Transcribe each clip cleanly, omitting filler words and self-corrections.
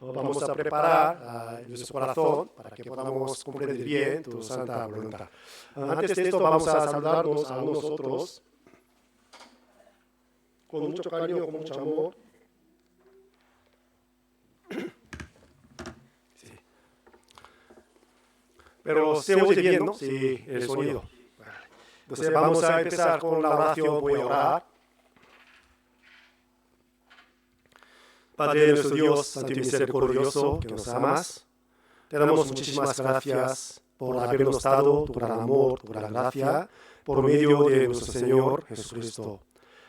vamos a preparar nuestro corazón para que podamos comprender bien tu santa voluntad. Antes de esto vamos a saludarnos a unos otros con mucho cariño, con mucho amor. Sí. Pero se oye bien, ¿no? Sí, el sonido. Entonces vamos a empezar con la oración. Voy a orar. Padre nuestro Dios, santo y misericordioso, que nos amas, te damos muchísimas gracias por habernos dado tu gran amor, tu gran gracia, por medio de nuestro Señor Jesucristo.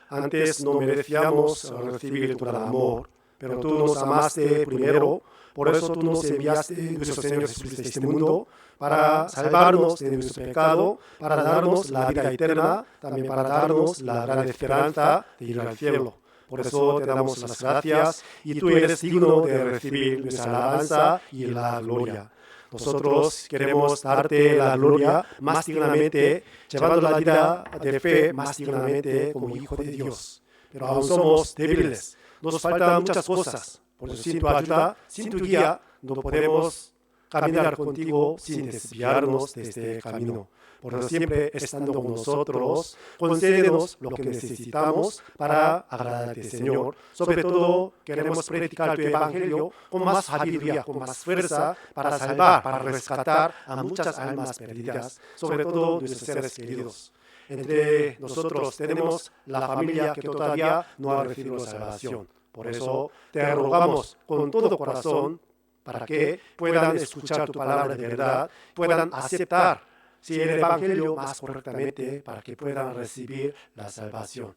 Antes no merecíamos recibir tu gran amor, pero tú nos amaste primero, por eso tú nos enviaste, nuestro Señor Jesucristo, a este mundo, para salvarnos de nuestro pecado, para darnos la vida eterna, también para darnos la gran esperanza de ir al cielo. Por eso te damos las gracias y tú eres digno de recibir nuestra alabanza y la gloria. Nosotros queremos darte la gloria más dignamente, llevando la vida de fe más dignamente como hijo de Dios. Pero aún somos débiles, nos faltan muchas cosas. Por eso sin tu ayuda, sin tu guía, no podemos caminar contigo sin desviarnos de este camino. Por eso siempre estando con nosotros, concédenos lo que necesitamos para agradarte, Señor. Sobre todo, queremos predicar tu evangelio con más sabiduría, con más fuerza, para salvar, para rescatar a muchas almas perdidas, sobre todo nuestros seres queridos. Entre nosotros tenemos la familia que todavía no ha recibido salvación. Por eso te rogamos con todo corazón para que puedan escuchar tu palabra de verdad, puedan aceptar el evangelio más correctamente para que puedan recibir la salvación.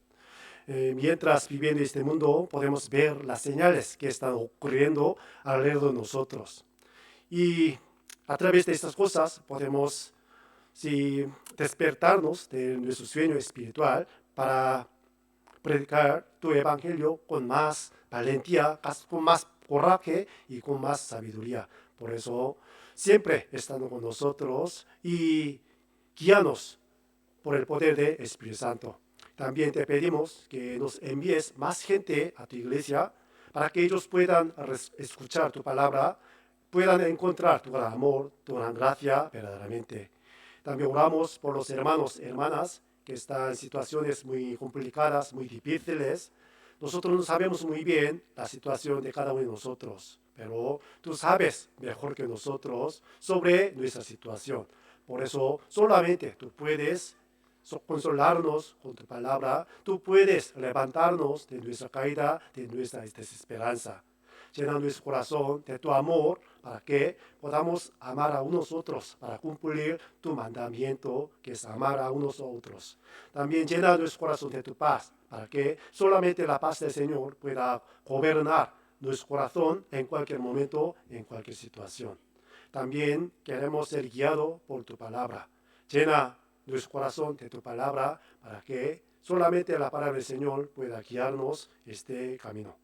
Mientras viviendo en este mundo podemos ver las señales que están ocurriendo alrededor de nosotros. Y a través de estas cosas podemos despertarnos de nuestro sueño espiritual para predicar tu evangelio con más valentía, con más coraje y con más sabiduría. Por eso, siempre estando con nosotros y guíanos por el poder del Espíritu Santo. También te pedimos que nos envíes más gente a tu iglesia para que ellos puedan escuchar tu palabra, puedan encontrar tu gran amor, tu gran gracia verdaderamente. También oramos por los hermanos y hermanas que están en situaciones muy complicadas, muy difíciles. Nosotros no sabemos muy bien la situación de cada uno de nosotros, pero tú sabes mejor que nosotros sobre nuestra situación. Por eso solamente tú puedes consolarnos con tu palabra, tú puedes levantarnos de nuestra caída, de nuestra desesperanza. Llena nuestro corazón de tu amor para que podamos amar a unos otros, para cumplir tu mandamiento que es amar a unos otros. También llena nuestro corazón de tu paz para que solamente la paz del Señor pueda gobernar nuestro corazón en cualquier momento, en cualquier situación. También queremos ser guiados por tu palabra. Llena nuestro corazón de tu palabra para que solamente la palabra del Señor pueda guiarnos este camino.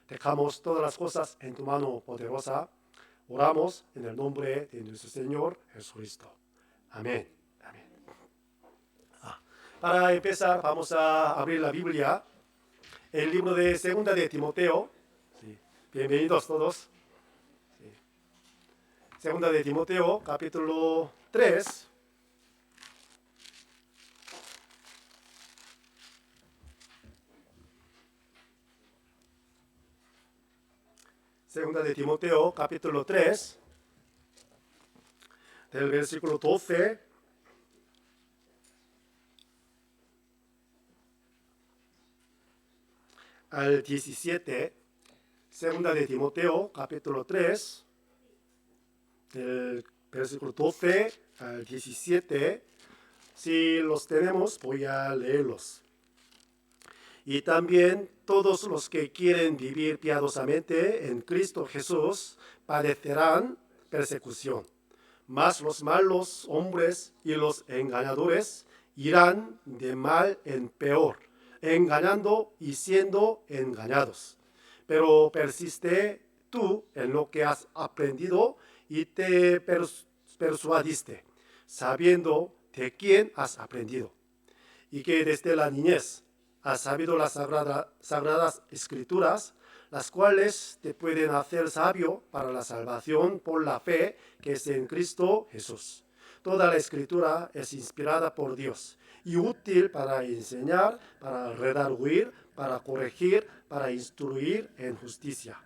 Dejamos todas las cosas en tu mano poderosa. Oramos en el nombre de nuestro Señor Jesucristo. Amén. Amén. Para empezar, vamos a abrir la Biblia, el libro de Segunda de Timoteo. Sí. Bienvenidos todos. Sí. Segunda de Timoteo, capítulo 3. Segunda de Timoteo, capítulo 3, del versículo 12 al 17. Segunda de Timoteo, capítulo 3, del versículo 12 al 17. Si los tenemos, voy a leerlos. Y también todos los que quieren vivir piadosamente en Cristo Jesús padecerán persecución. Mas los malos hombres y los engañadores irán de mal en peor, engañando y siendo engañados. Pero persiste tú en lo que has aprendido y te persuadiste, sabiendo de quién has aprendido, y que desde la niñez has sabido las sagradas escrituras, las cuales te pueden hacer sabio para la salvación por la fe que es en Cristo Jesús. Toda la Escritura es inspirada por Dios y útil para enseñar, para redarguir, para corregir, para instruir en justicia,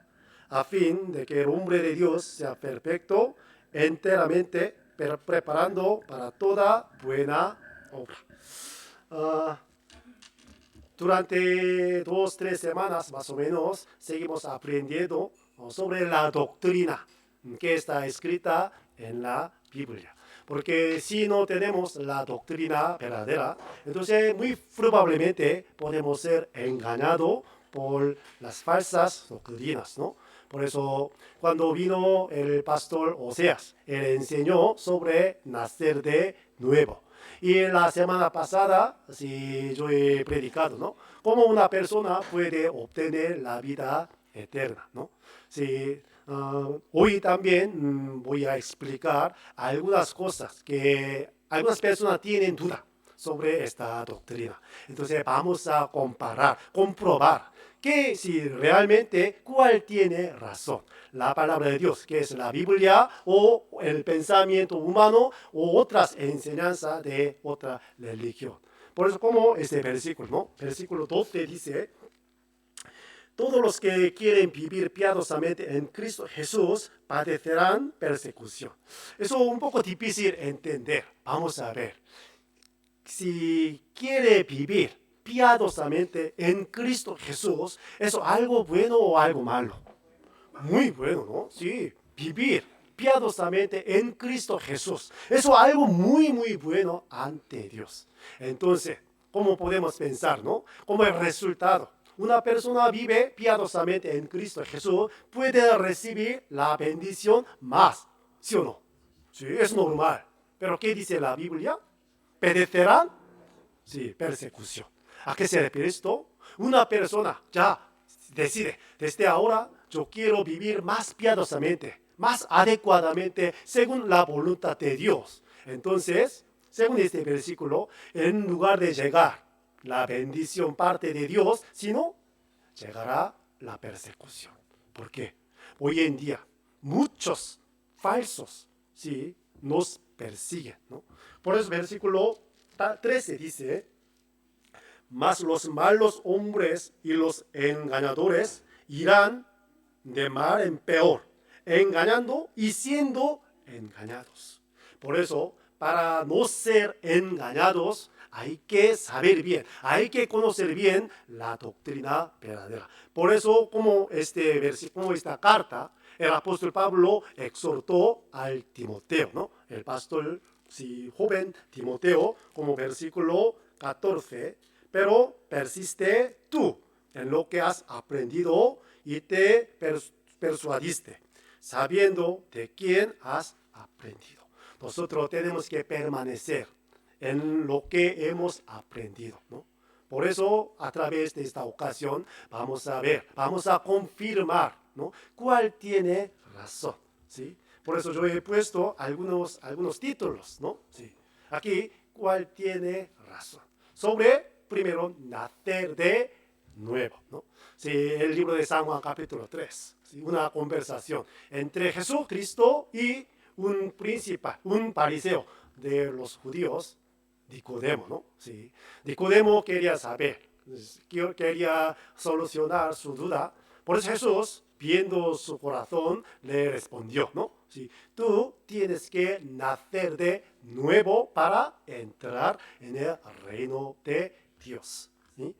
a fin de que el hombre de Dios sea perfecto, enteramente preparando para toda buena obra. Durante 2-3 semanas más o menos seguimos aprendiendo sobre la doctrina que está escrita en la Biblia. Porque si no tenemos la doctrina verdadera, entonces muy probablemente podemos ser engañados por las falsas doctrinas, ¿no? Por eso, cuando vino el pastor Oseas, él enseñó sobre nacer de nuevo. Y la semana pasada, sí, yo he predicado, ¿no? Cómo una persona puede obtener la vida eterna, ¿no? Sí, hoy también voy a explicar algunas cosas que algunas personas tienen duda sobre esta doctrina. Entonces vamos a comparar, comprobar que si realmente cuál tiene razón. La palabra de Dios, que es la Biblia, o el pensamiento humano, o otras enseñanzas de otra religión. Por eso como este versículo, ¿no? Versículo 12 dice: todos los que quieren vivir piadosamente en Cristo Jesús padecerán persecución. Eso es un poco difícil entender. Vamos a ver. Si quiere vivir piadosamente en Cristo Jesús, ¿eso es algo bueno o algo malo? Muy bueno, ¿no? Sí, vivir piadosamente en Cristo Jesús. Eso es algo muy, muy bueno ante Dios. Entonces, ¿cómo podemos pensar, no? Como el resultado. Una persona vive piadosamente en Cristo Jesús, puede recibir la bendición más, ¿sí o no? Sí, es normal. Pero ¿qué dice la Biblia? ¿Padecerán? Sí, persecución. ¿A qué se refiere esto? Una persona ya decide, desde ahora yo quiero vivir más piadosamente, más adecuadamente, según la voluntad de Dios. Entonces, según este versículo, en lugar de llegar la bendición parte de Dios, sino llegará la persecución. ¿Por qué? Hoy en día, muchos falsos, sí, nos persiguen, ¿no? Por eso, versículo 13 dice: mas los malos hombres y los engañadores irán de mal en peor, engañando y siendo engañados. Por eso, para no ser engañados, hay que saber bien, hay que conocer bien la doctrina verdadera. Por eso, como este versículo, como esta carta, el apóstol Pablo exhortó al Timoteo, ¿no? El pastor, sí, joven Timoteo, como versículo 14, pero persiste tú en lo que has aprendido y te persuadiste, sabiendo de quién has aprendido. Nosotros tenemos que permanecer en lo que hemos aprendido, ¿no? Por eso, a través de esta ocasión, vamos a ver, vamos a confirmar, ¿no?, cuál tiene razón, ¿sí? Por eso yo he puesto algunos títulos, ¿no? Sí. Aquí, cuál tiene razón. Sobre, primero, nacer de nuevo, ¿no? Sí, el libro de San Juan, capítulo 3, ¿sí? Una conversación entre Jesucristo y un principal, un fariseo de los judíos, Nicodemo, ¿no? Sí. Nicodemo quería saber, quería solucionar su duda. Por eso Jesús, viendo su corazón, le respondió, ¿no? Sí. Tú tienes que nacer de nuevo para entrar en el reino de Dios, ¿sí?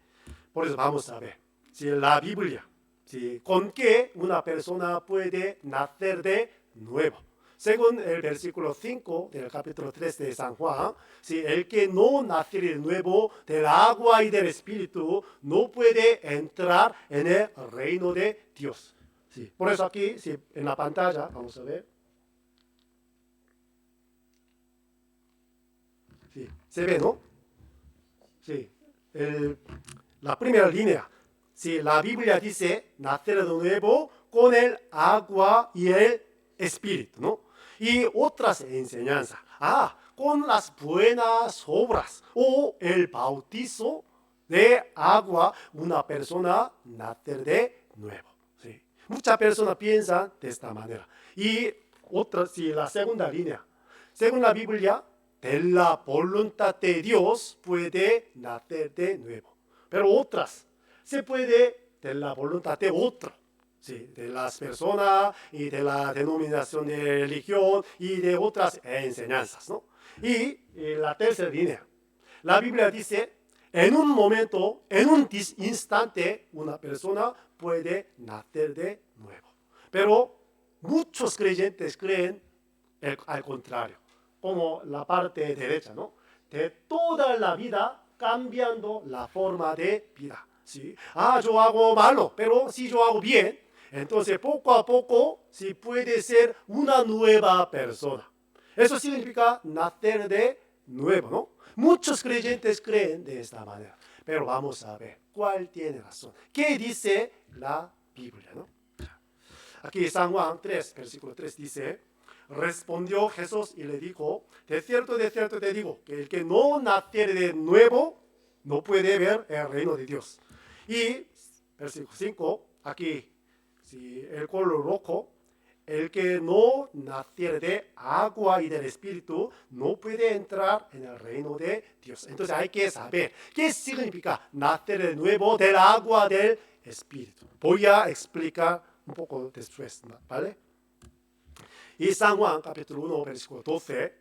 Por eso vamos a ver, si la Biblia, ¿sí?, con qué una persona puede nacer de nuevo. Según el versículo 5 del capítulo 3 de San Juan, si el que no nace de nuevo del agua y del espíritu no puede entrar en el reino de Dios. Sí. Por eso aquí, sí, en la pantalla, vamos a ver. Sí, se ve, ¿no? Sí. La primera línea. Si la Biblia dice nacer de nuevo con el agua y el espíritu, ¿no? Y otras enseñanzas. Con las buenas obras o el bautizo de agua, una persona nacer de nuevo, Muchas personas piensan de esta manera. Y otra, si la segunda línea, según la Biblia, de la voluntad de Dios puede nacer de nuevo. Pero otras, se puede de la voluntad de otro. Sí, de las personas y de la denominación de religión y de otras enseñanzas, ¿no? Y la tercera línea. La Biblia dice, en un momento, en un instante, una persona puede nacer de nuevo. Pero muchos creyentes creen al contrario, como la parte derecha, ¿no? De toda la vida cambiando la forma de vida. ¿Sí? Yo hago malo, pero si yo hago bien, entonces poco a poco sí puede ser una nueva persona. Eso significa nacer de nuevo, ¿no? Muchos creyentes creen de esta manera, pero vamos a ver cuál tiene razón. ¿Qué dice la Biblia, no? Aquí San Juan 3, versículo 3 dice, respondió Jesús y le dijo, de cierto te digo, que el que no naciere de nuevo no puede ver el reino de Dios. Y versículo 5, aquí, si el color rojo, el que no naciere de agua y del Espíritu no puede entrar en el reino de Dios. Entonces hay que saber qué significa nacer de nuevo del agua del Espíritu. Voy a explicar un poco después, ¿vale? Y San Juan, capítulo 1, versículo 12,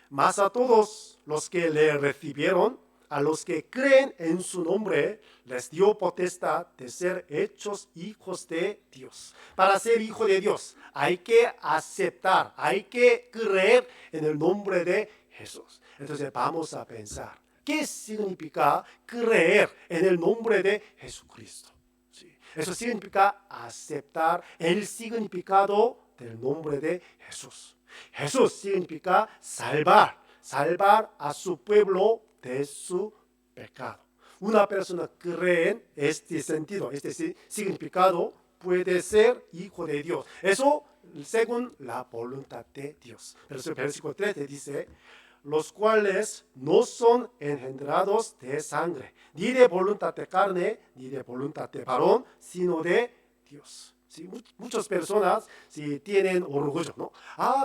mas a todos los que le recibieron, a los que creen en su nombre, les dio potestad de ser hechos hijos de Dios. Para ser hijo de Dios hay que aceptar, hay que creer en el nombre de Jesús. Entonces vamos a pensar, ¿qué significa creer en el nombre de Jesucristo? Sí. Eso significa aceptar el significado del nombre de Jesús. Jesús significa salvar, salvar a su pueblo de su pecado. Una persona que cree en este sentido, este significado, puede ser hijo de Dios. Eso según la voluntad de Dios. El versículo 13 dice, los cuales no son engendrados de sangre, ni de voluntad de carne, ni de voluntad de varón, sino de Dios. ¿Sí? Muchas personas sí, tienen orgullo, ¿no?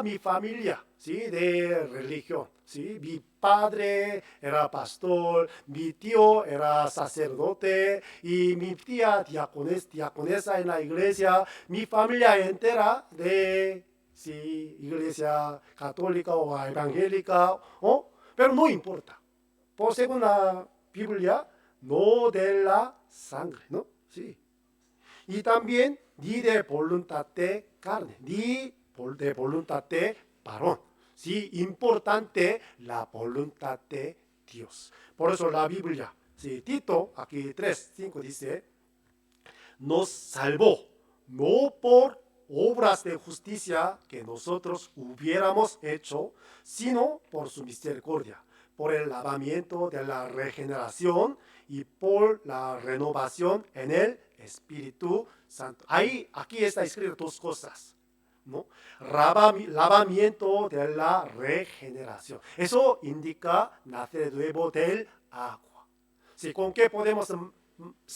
Mi familia, ¿sí? De religión, ¿sí? Mi padre era pastor, mi tío era sacerdote y mi tía diaconesa en la iglesia, mi familia entera de sí, iglesia católica o evangélica, pero no importa. Por según la Biblia, no de la sangre, ¿no? Sí. Y también ni de voluntad de carne, ni de voluntad de varón. Sí, importante la voluntad de Dios. Por eso la Biblia, sí, Tito, aquí 3:5 dice, nos salvó, no por obras de justicia que nosotros hubiéramos hecho, sino por su misericordia, por el lavamiento de la regeneración y por la renovación en el Espíritu Santo. Aquí está escrito dos cosas, ¿no? Lavamiento de la regeneración. Eso indica nacer de nuevo del agua. ¿Sí? ¿Con qué podemos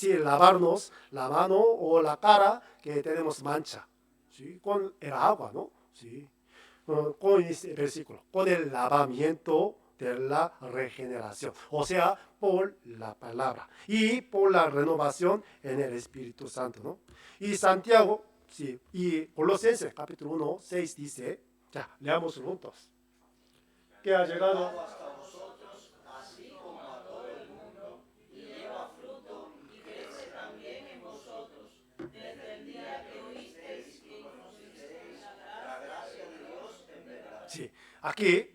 lavarnos la mano o la cara que tenemos mancha? ¿Sí? Con el agua, ¿no? ¿Sí? Con este versículo, con el lavamiento de la regeneración, o sea, por la palabra y por la renovación en el Espíritu Santo, ¿no? Y Santiago, sí, y Colosenses capítulo 1, 6 dice, ya, leamos juntos, que ha llegado sí, aquí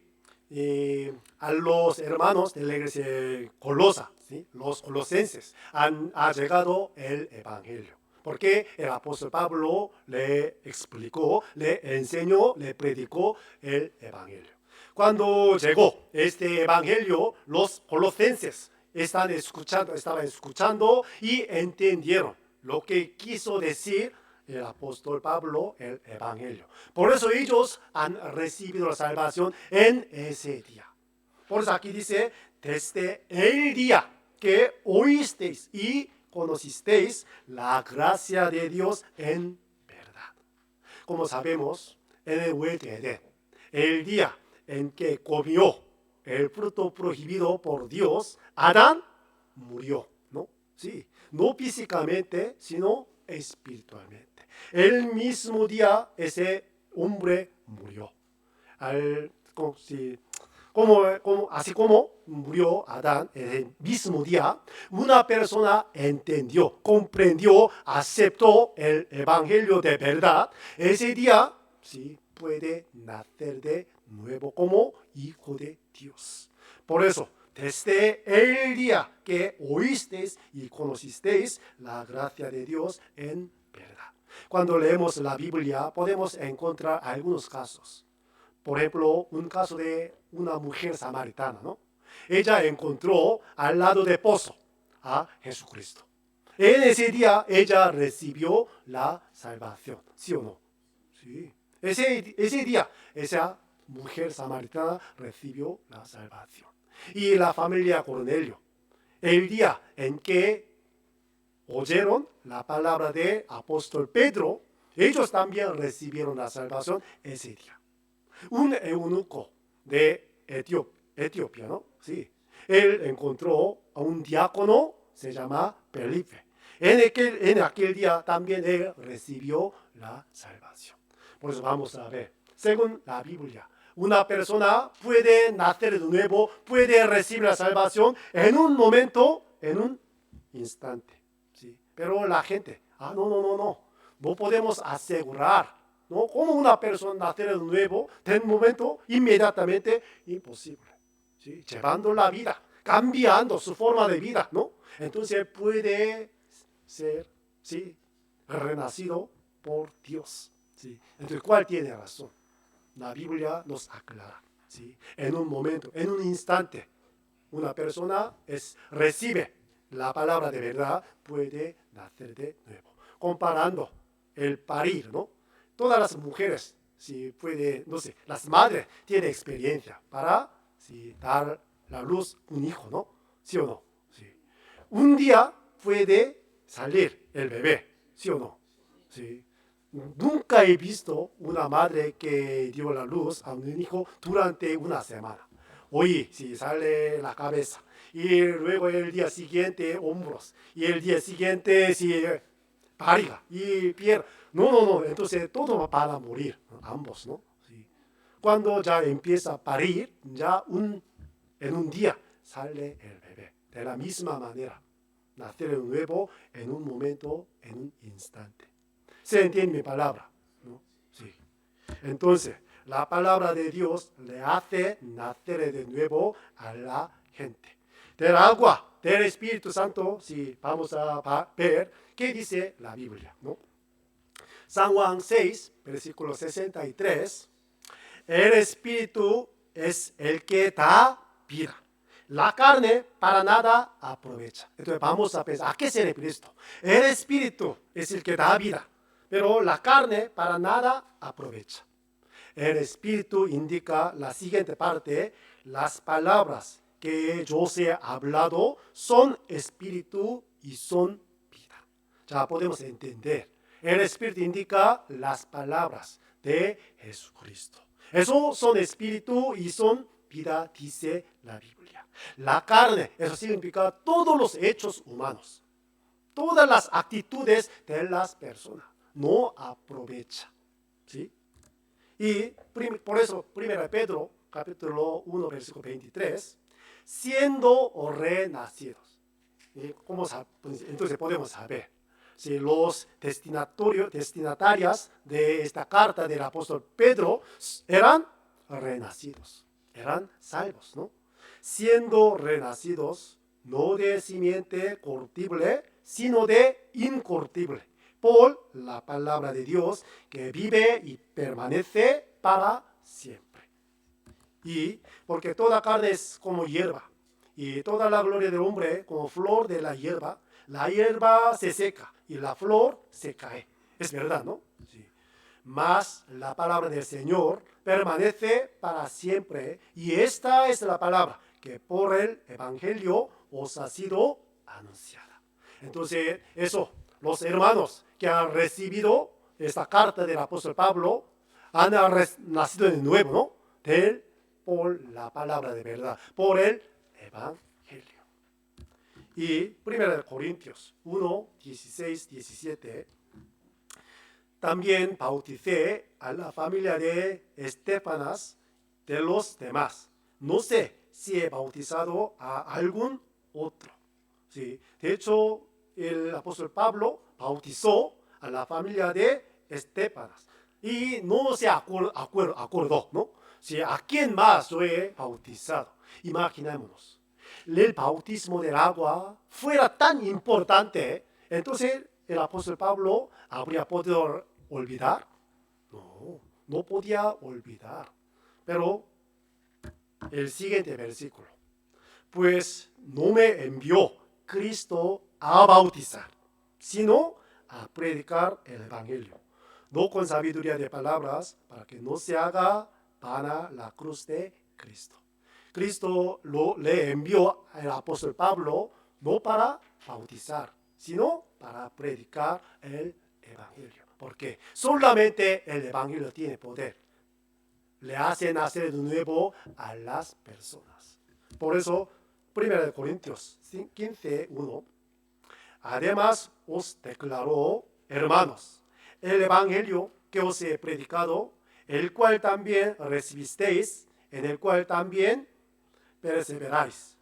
a los hermanos de la iglesia colosa, ¿sí? Los colosenses, ha llegado el evangelio. Porque el apóstol Pablo le explicó, le enseñó, le predicó el evangelio. Cuando llegó este evangelio, los colosenses estaban escuchando y entendieron lo que quiso decir el apóstol Pablo, el evangelio. Por eso ellos han recibido la salvación en ese día. Por eso aquí dice, desde el día que oísteis y conocisteis la gracia de Dios en como sabemos, en el huerto de Edén, el día en que comió el fruto prohibido por Dios, Adán murió, ¿no? Sí, no físicamente, sino espiritualmente. El mismo día ese hombre murió. Así como murió Adán en el mismo día, una persona entendió, comprendió, aceptó el evangelio de verdad. Ese día sí puede nacer de nuevo como hijo de Dios. Por eso, desde el día que oísteis y conocisteis la gracia de Dios en verdad. Cuando leemos la Biblia podemos encontrar algunos casos. Por ejemplo, un caso de una mujer samaritana, ¿no? Ella encontró al lado del pozo a Jesucristo. En ese día ella recibió la salvación, ¿sí o no? Sí. Ese día esa mujer samaritana recibió la salvación. Y la familia Cornelio, el día en que oyeron la palabra de apóstol Pedro, ellos también recibieron la salvación ese día. Un eunuco de Etiopía, ¿no? Sí. Él encontró a un diácono, se llama Felipe. En aquel día también él recibió la salvación. Por eso vamos a ver, según la Biblia, una persona puede nacer de nuevo, puede recibir la salvación en un momento, en un instante. ¿Sí? Pero la gente, no podemos asegurar, ¿no? Como una persona nacer de nuevo, de un momento, inmediatamente, imposible. ¿Sí? Llevando la vida, cambiando su forma de vida, ¿no? Entonces puede ser, ¿sí?, renacido por Dios. ¿Sí? Entonces, ¿cuál tiene razón? La Biblia nos aclara. ¿Sí? En un momento, en un instante, una persona recibe la palabra de verdad, puede nacer de nuevo. Comparando el parir, ¿no? Todas las mujeres, si puede, no sé, las madres tienen experiencia para dar la luz un hijo, ¿no? ¿Sí o no? Sí. Un día puede salir el bebé, ¿sí o no? Sí. Nunca he visto una madre que dio la luz a un hijo durante una semana. Hoy, si sale la cabeza, y luego el día siguiente hombros, y el día siguiente barriga y pierna. No, entonces todo va a morir, ambos, ¿no? Sí. Cuando ya empieza a parir, en un día sale el bebé. De la misma manera, nacer de nuevo en un momento, en un instante. ¿Se entiende mi palabra? ¿No? Sí. Entonces, la palabra de Dios le hace nacer de nuevo a la gente. Del agua, del Espíritu Santo, sí, vamos a ver qué dice la Biblia, ¿no? San Juan 6, versículo 63. El Espíritu es el que da vida. La carne para nada aprovecha. Entonces vamos a pensar, ¿a qué se refiere esto? El Espíritu es el que da vida, pero la carne para nada aprovecha. El Espíritu indica la siguiente parte: las palabras que yo os he hablado son Espíritu y son vida. Ya podemos entender. El Espíritu indica las palabras de Jesucristo. Esos son Espíritu y son vida, dice la Biblia. La carne, eso significa todos los hechos humanos, todas las actitudes de las personas, no aprovecha. ¿Sí? Y por eso, 1 Pedro, capítulo 1, versículo 23, siendo renacidos. Entonces podemos saber si los destinatarias de esta carta del apóstol Pedro eran renacidos, eran salvos, ¿no? Siendo renacidos, no de simiente corruptible, sino de incorruptible, por la palabra de Dios que vive y permanece para siempre. Y porque toda carne es como hierba, y toda la gloria del hombre como flor de la hierba se seca y la flor se cae. Es verdad, ¿no? Sí. Mas la palabra del Señor permanece para siempre, y esta es la palabra que por el Evangelio os ha sido anunciada. Entonces, eso, los hermanos que han recibido esta carta del apóstol Pablo, han nacido de nuevo, ¿no? Por la palabra de verdad, por el Evangelio. Y 1 Corintios 1, 16, 17. También bauticé a la familia de Estefanas de los demás. No sé si he bautizado a algún otro. Sí. De hecho, el apóstol Pablo bautizó a la familia de Estefanas. Y no se acordó, ¿no? Si a quién más yo he bautizado. Imaginémonos. El bautismo del agua fuera tan importante, entonces el apóstol Pablo habría podido olvidar. No, no podía olvidar. Pero el siguiente versículo. Pues no me envió Cristo a bautizar, sino a predicar el Evangelio. No con sabiduría de palabras, para que no se haga vana la cruz de Cristo. Cristo le envió al apóstol Pablo no para bautizar, sino para predicar el Evangelio. Porque solamente el Evangelio tiene poder. Le hace nacer de nuevo a las personas. Por eso, 1 Corintios 15, 1. Además os declaró, hermanos, el Evangelio que os he predicado, el cual también recibisteis, en el cual también perseveráis,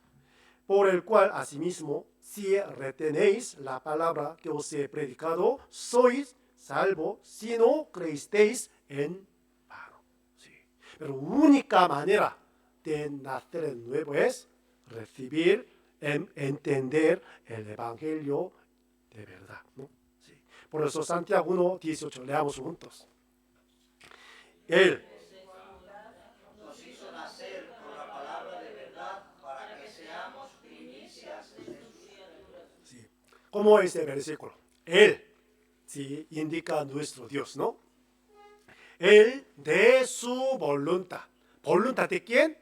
por el cual asimismo, si retenéis la palabra que os he predicado, sois salvos si no creísteis en vano. Sí. Pero única manera de nacer de nuevo es recibir, entender el Evangelio de verdad, ¿no? Sí. Por eso Santiago 1, 18, leamos juntos. Él nos hizo nacer por la palabra de verdad para que seamos primicias de sus criaturas. Sí. ¿Cómo es este versículo? Él, sí, indica a nuestro Dios, ¿no? Él de su voluntad. ¿Voluntad de quién?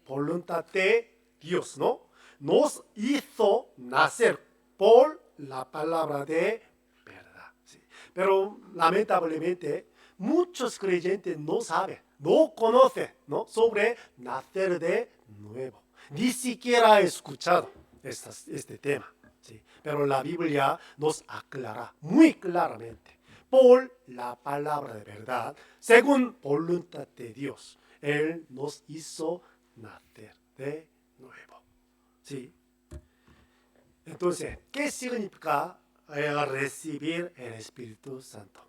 Voluntad de Dios, ¿no? Nos hizo nacer por la palabra de verdad. Sí. Pero lamentablemente muchos creyentes no saben, no conocen, ¿no? Sobre nacer de nuevo. Ni siquiera he escuchado este tema. Sí. Pero la Biblia nos aclara muy claramente por la palabra de verdad, según voluntad de Dios. Él nos hizo nacer de nuevo. Sí. Entonces, ¿qué significa recibir el Espíritu Santo?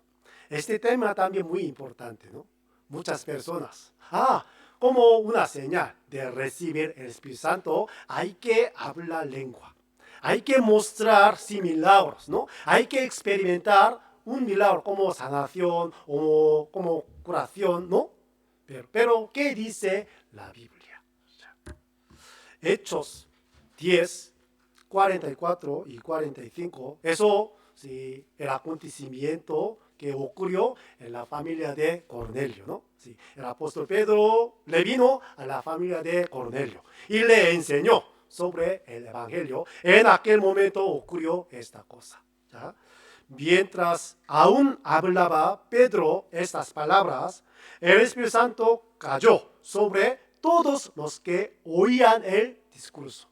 Este tema también muy importante, ¿no? Muchas personas, como una señal de recibir el Espíritu Santo, hay que hablar lengua. Hay que mostrar milagros, ¿no? Hay que experimentar un milagro como sanación o como curación, ¿no? Pero ¿qué dice la Biblia? Hechos 10, 44 y 45, eso sí, el acontecimiento que ocurrió en la familia de Cornelio, ¿no? Sí, el apóstol Pedro le vino a la familia de Cornelio y le enseñó sobre el Evangelio. En aquel momento ocurrió esta cosa. ¿Ya? Mientras aún hablaba Pedro estas palabras, el Espíritu Santo cayó sobre todos los que oían el discurso.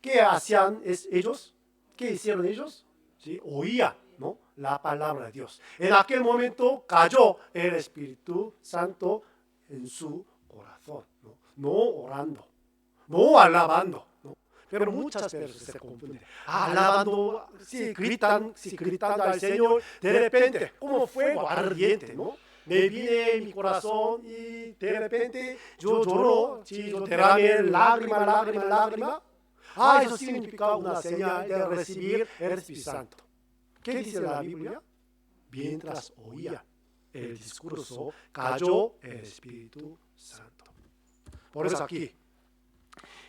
¿Qué hacían ellos? ¿Qué hicieron ellos? ¿Sí? Oían, ¿no? La palabra de Dios. En aquel momento cayó el Espíritu Santo en su corazón, ¿no? No orando, no alabando, ¿no? Pero muchas personas se confunden. Alabando, sí, gritando al Señor, de repente, como fuego ardiente, ¿no? Me viene mi corazón y de repente yo lloro, sí, yo derramé lágrima. Eso significa una señal de recibir el Espíritu Santo. ¿Qué dice la Biblia? Mientras oía el discurso, cayó el Espíritu Santo. Por eso aquí,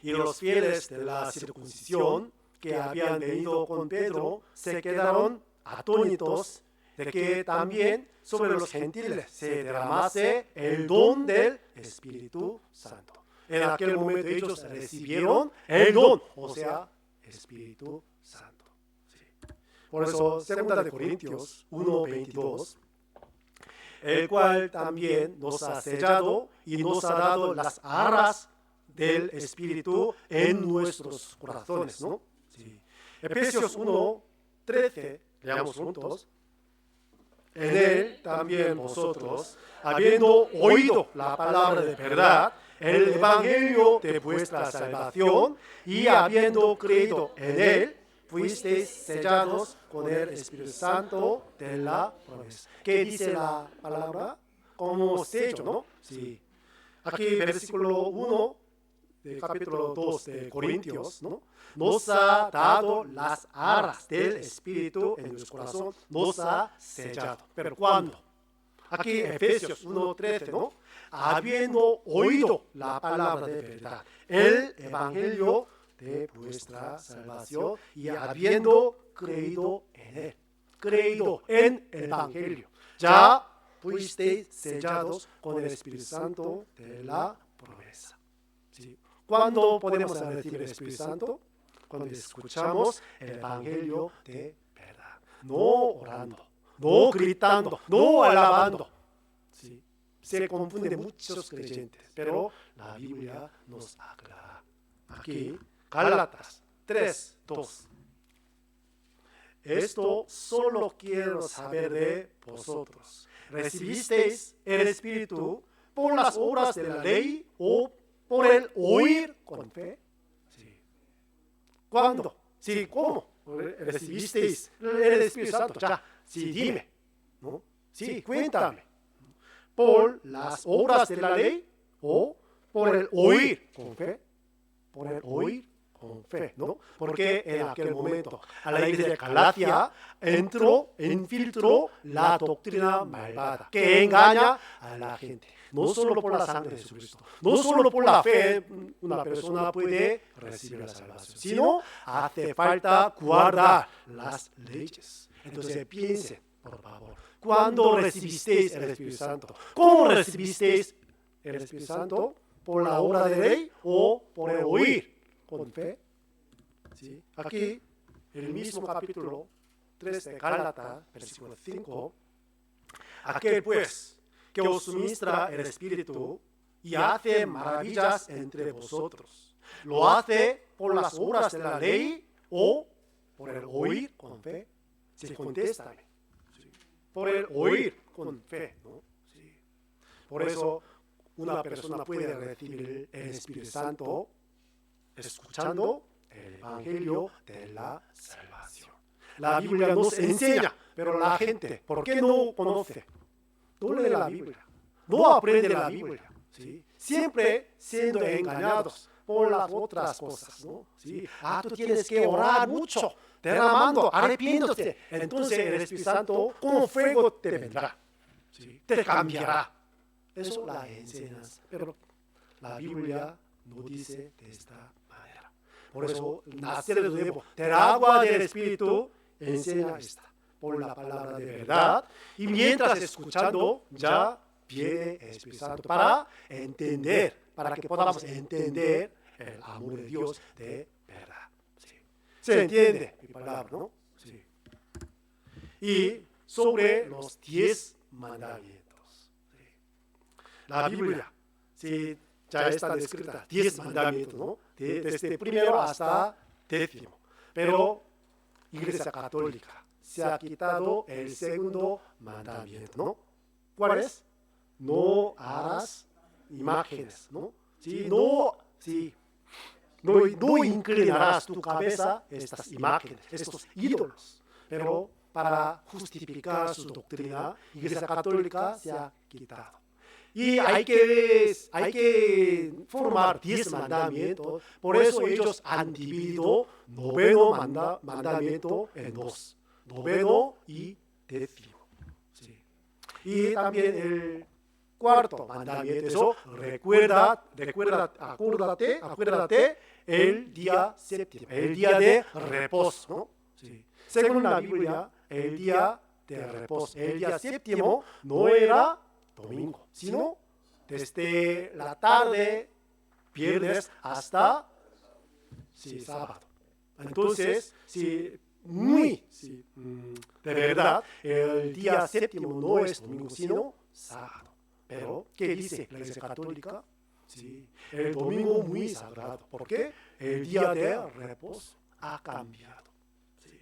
y los fieles de la circuncisión que habían venido con Pedro se quedaron atónitos de que también sobre los gentiles se derramase el don del Espíritu Santo. En aquel momento ellos recibieron el don, o sea, Espíritu Santo. Sí. Por eso, 2 Corintios 1:22, el cual también nos ha sellado y nos ha dado las arras del Espíritu en nuestros corazones, ¿no? Sí. Efesios 1:13, leamos juntos. En él también vosotros, habiendo oído la palabra de verdad, el evangelio de vuestra salvación, y habiendo creído en él, fuisteis sellados con el Espíritu Santo de la promesa. ¿Qué dice la palabra? Como sello, ¿no? Sí. Aquí versículo 1 del capítulo 2 de Corintios, ¿no? Nos ha dado las arras del Espíritu en nuestro corazón, nos ha sellado. ¿Pero cuándo? Aquí Efesios 1:13, ¿no? Habiendo oído la palabra de verdad, el evangelio de vuestra salvación, y habiendo creído en él, creído en el evangelio, ya fuisteis sellados con el Espíritu Santo de la promesa. ¿Sí? ¿Cuándo podemos recibir el Espíritu Santo? Cuando escuchamos el evangelio de verdad, no orando, no gritando, no alabando. ¿Sí? Se confunden muchos creyentes, pero la Biblia nos aclara. Aquí, Gálatas 3:2. Esto solo quiero saber de vosotros. ¿Recibisteis el Espíritu por las obras de la ley o por el oír con fe? Sí. ¿Cuándo? Sí, ¿cómo? ¿Recibisteis el Espíritu Santo? Ya, sí, dime. ¿No? Sí, cuéntame. ¿Por las obras de la ley o por el oír con fe? Por el oír con fe, ¿no? Porque en aquel momento a la iglesia de Galacia infiltró la doctrina malvada que engaña a la gente. No solo por la sangre de Jesucristo, no solo por la fe una persona puede recibir la salvación, sino hace falta guardar las leyes. Entonces piensen, por favor, ¿cuándo recibisteis el Espíritu Santo? ¿Cómo recibisteis el Espíritu Santo? ¿Por la obra de ley o por el oír con fe? ¿Sí? Aquí, en el mismo capítulo 3 de Gálatas, versículo 5, aquel pues que os suministra el Espíritu y hace maravillas entre vosotros, ¿lo hace por las obras de la ley o por el oír con fe? Sí, contéstame. Sí. Por el oír con fe, ¿no? Sí. Por eso una persona puede recibir el Espíritu Santo escuchando el Evangelio de la salvación. La Biblia nos enseña, pero la gente, ¿por qué no conoce? No lee la Biblia, no aprende la Biblia, ¿sí? Siempre siendo engañados por las otras cosas, ¿no? ¿Sí? Tú tienes que orar mucho, derramando, arrepiéndote. Entonces el Espíritu Santo como fuego te vendrá, ¿sí? Te cambiará. Eso es la enseñanza, pero la Biblia no dice de esta manera. Por eso, nacer de nuevo del agua del Espíritu enseña esta, por la palabra de verdad. Y mientras escuchando, ya viene el Espíritu Santo para entender, para que podamos entender el amor de Dios de verdad. ¿Sí? ¿Se entiende mi palabra, no? Sí. Y sobre los 10 mandamientos. La Biblia, sí, ya está descrita, 10 mandamientos, ¿no? Desde primero hasta 10º. Pero Iglesia Católica se ha quitado el segundo mandamiento, ¿no? ¿Cuál es? No harás imágenes, ¿no? Sí, no inclinarás tu cabeza a estas imágenes, estos ídolos. Pero para justificar su doctrina, Iglesia Católica se ha quitado. Y hay que formar 10 mandamientos. Por eso ellos han dividido noveno mandamiento en 2. Noveno y 10º. Sí. Y también el cuarto mandamiento. Eso, acuérdate el día séptimo, el día de reposo, ¿no? Sí. Según la Biblia, el día de reposo, el día séptimo no era domingo, sino desde la tarde, viernes, hasta sábado. Entonces, de verdad, el día séptimo no es domingo, sino sábado. Pero, ¿qué dice la Iglesia Católica? Sí, el domingo muy sagrado. ¿Por qué? El día de reposo ha cambiado. Sí.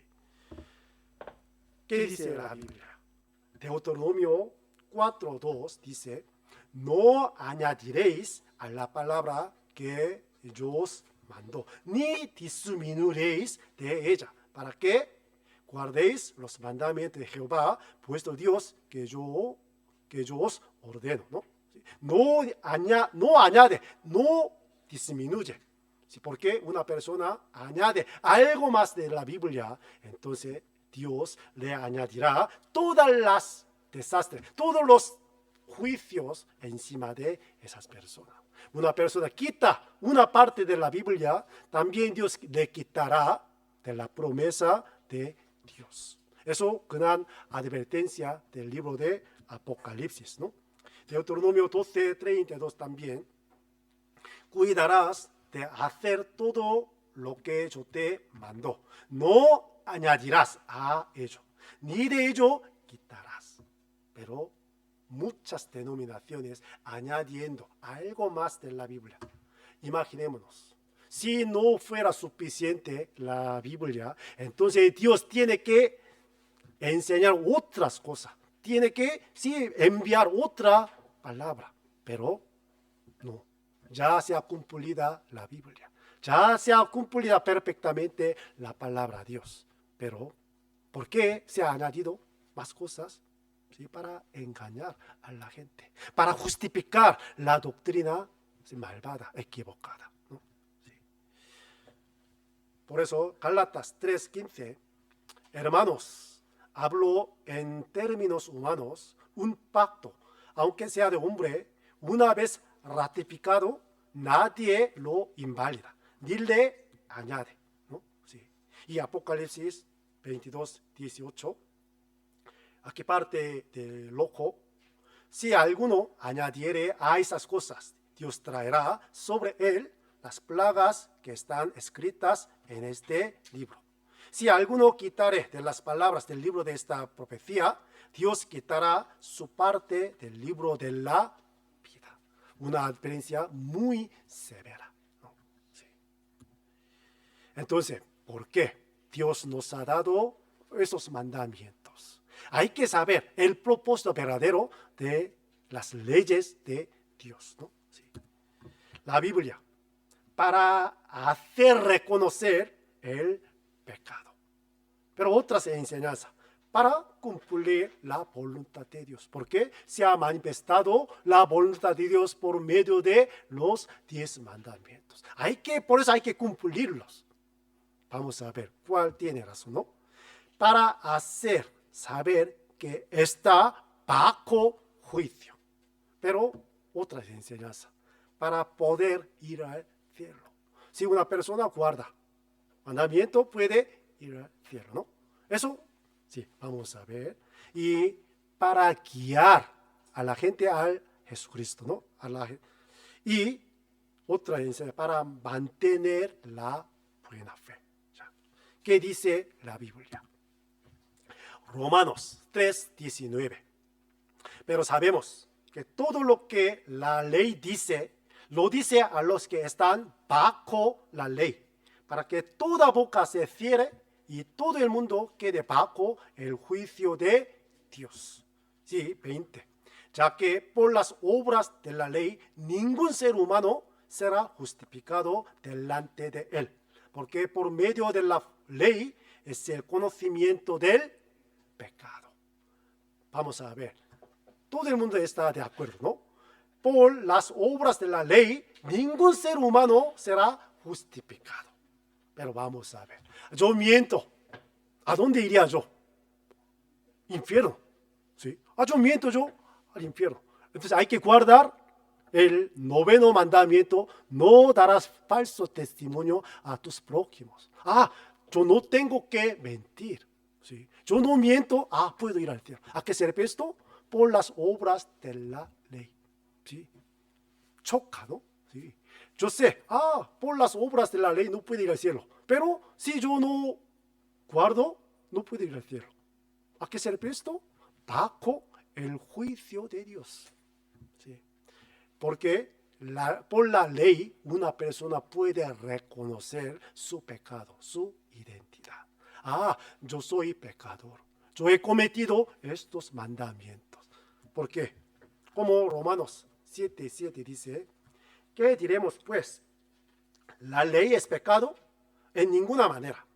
¿Qué dice la Biblia? Deuteronomio 4:2 dice, no añadiréis a la palabra que yo os mando, ni disminuiréis de ella, para que guardéis los mandamientos de Jehová, vuestro Dios, que yo os ordeno. No añade, no disminuye. ¿Sí? Porque una persona añade algo más de la Biblia, entonces Dios le añadirá todas las desastres, todos los juicios encima de esas personas. Una persona quita una parte de la Biblia, también Dios le quitará de la promesa de Dios. Eso gran advertencia del libro de Apocalipsis, ¿no? Deuteronomio 12:32 también. Cuidarás de hacer todo lo que yo te mando. No añadirás a ello, ni de ello quitarás. Pero muchas denominaciones añadiendo algo más de la Biblia. Imaginémonos, si no fuera suficiente la Biblia, entonces Dios tiene que enseñar otras cosas. Tiene que, sí, enviar otra palabra. Pero no, ya se ha cumplida la Biblia. Ya se ha cumplida perfectamente la palabra de Dios. Pero, ¿por qué se ha añadido más cosas? Sí, para engañar a la gente, para justificar la doctrina malvada, equivocada, ¿no? Sí. Por eso, Gálatas 3:15, hermanos, hablo en términos humanos, un pacto, aunque sea de hombre, una vez ratificado, nadie lo invalida, ni le añade, ¿no? Sí. Y Apocalipsis 22:18, aquí parte del ojo, si alguno añadiere a esas cosas, Dios traerá sobre él las plagas que están escritas en este libro. Si alguno quitare de las palabras del libro de esta profecía, Dios quitará su parte del libro de la vida. Una advertencia muy severa, ¿no? Sí. Entonces, ¿por qué Dios nos ha dado esos mandamientos? Hay que saber el propósito verdadero de las leyes de Dios, ¿no? Sí. La Biblia, para hacer reconocer el pecado. Pero otras enseñanzas, para cumplir la voluntad de Dios. Porque se ha manifestado la voluntad de Dios por medio de los 10 mandamientos. Por eso hay que cumplirlos. Vamos a ver cuál tiene razón, ¿no? Para hacer saber que está bajo juicio. Pero otras enseñanzas, para poder ir al cielo. Si una persona guarda mandamiento, puede ir al cielo, ¿no? Eso, sí, vamos a ver. Y para guiar a la gente al Jesucristo, ¿no? Y otra enseñanza, para mantener la buena fe. ¿Qué dice la Biblia? Romanos 3:19. Pero sabemos que todo lo que la ley dice, lo dice a los que están bajo la ley, para que toda boca se cierre y todo el mundo quede bajo el juicio de Dios. Sí, 20. Ya que por las obras de la ley ningún ser humano será justificado delante de él, porque por medio de la ley es el conocimiento del pecado. Vamos a ver. Todo el mundo está de acuerdo, ¿no? Por las obras de la ley, ningún ser humano será justificado. Pero vamos a ver. Yo miento. ¿A dónde iría yo? Infierno. ¿Sí? Yo miento yo al infierno. Entonces hay que guardar el 9º mandamiento. No darás falso testimonio a tus prójimos. Yo no tengo que mentir. ¿Sí? Yo no miento. Puedo ir al infierno. ¿A qué sirve esto? Por las obras de la ley. ¿Sí? Choca, ¿no? ¿Sí? Yo sé, por las obras de la ley no puedo ir al cielo. Pero si yo no guardo, no puedo ir al cielo. ¿A qué sirve esto? Bajo el juicio de Dios. ¿Sí? Porque por la ley una persona puede reconocer su pecado, su identidad. Ah, yo soy pecador. Yo he cometido estos mandamientos. ¿Por qué? Como Romanos 7:7 dice, ¿qué diremos pues? ¿La ley es pecado? En ninguna manera.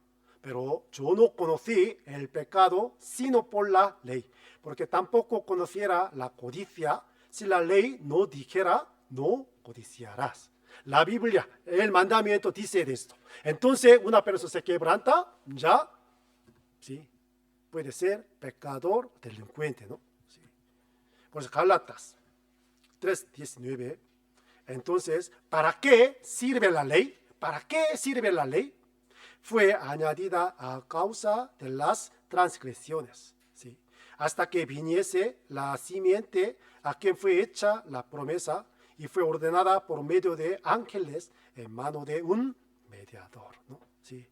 Pero yo no conocí el pecado sino por la ley, porque tampoco conociera la codicia si la ley no dijera, no codiciarás. La Biblia, el mandamiento dice de esto. Entonces una persona se quebranta, ya, sí, puede ser pecador, delincuente, ¿no? Sí. Por eso Gálatas 3:19. Entonces, ¿para qué sirve la ley? ¿Para qué sirve la ley? Fue añadida a causa de las transgresiones, ¿sí? Hasta que viniese la simiente a quien fue hecha la promesa y fue ordenada por medio de ángeles en mano de un mediador, ¿no? ¿Sí?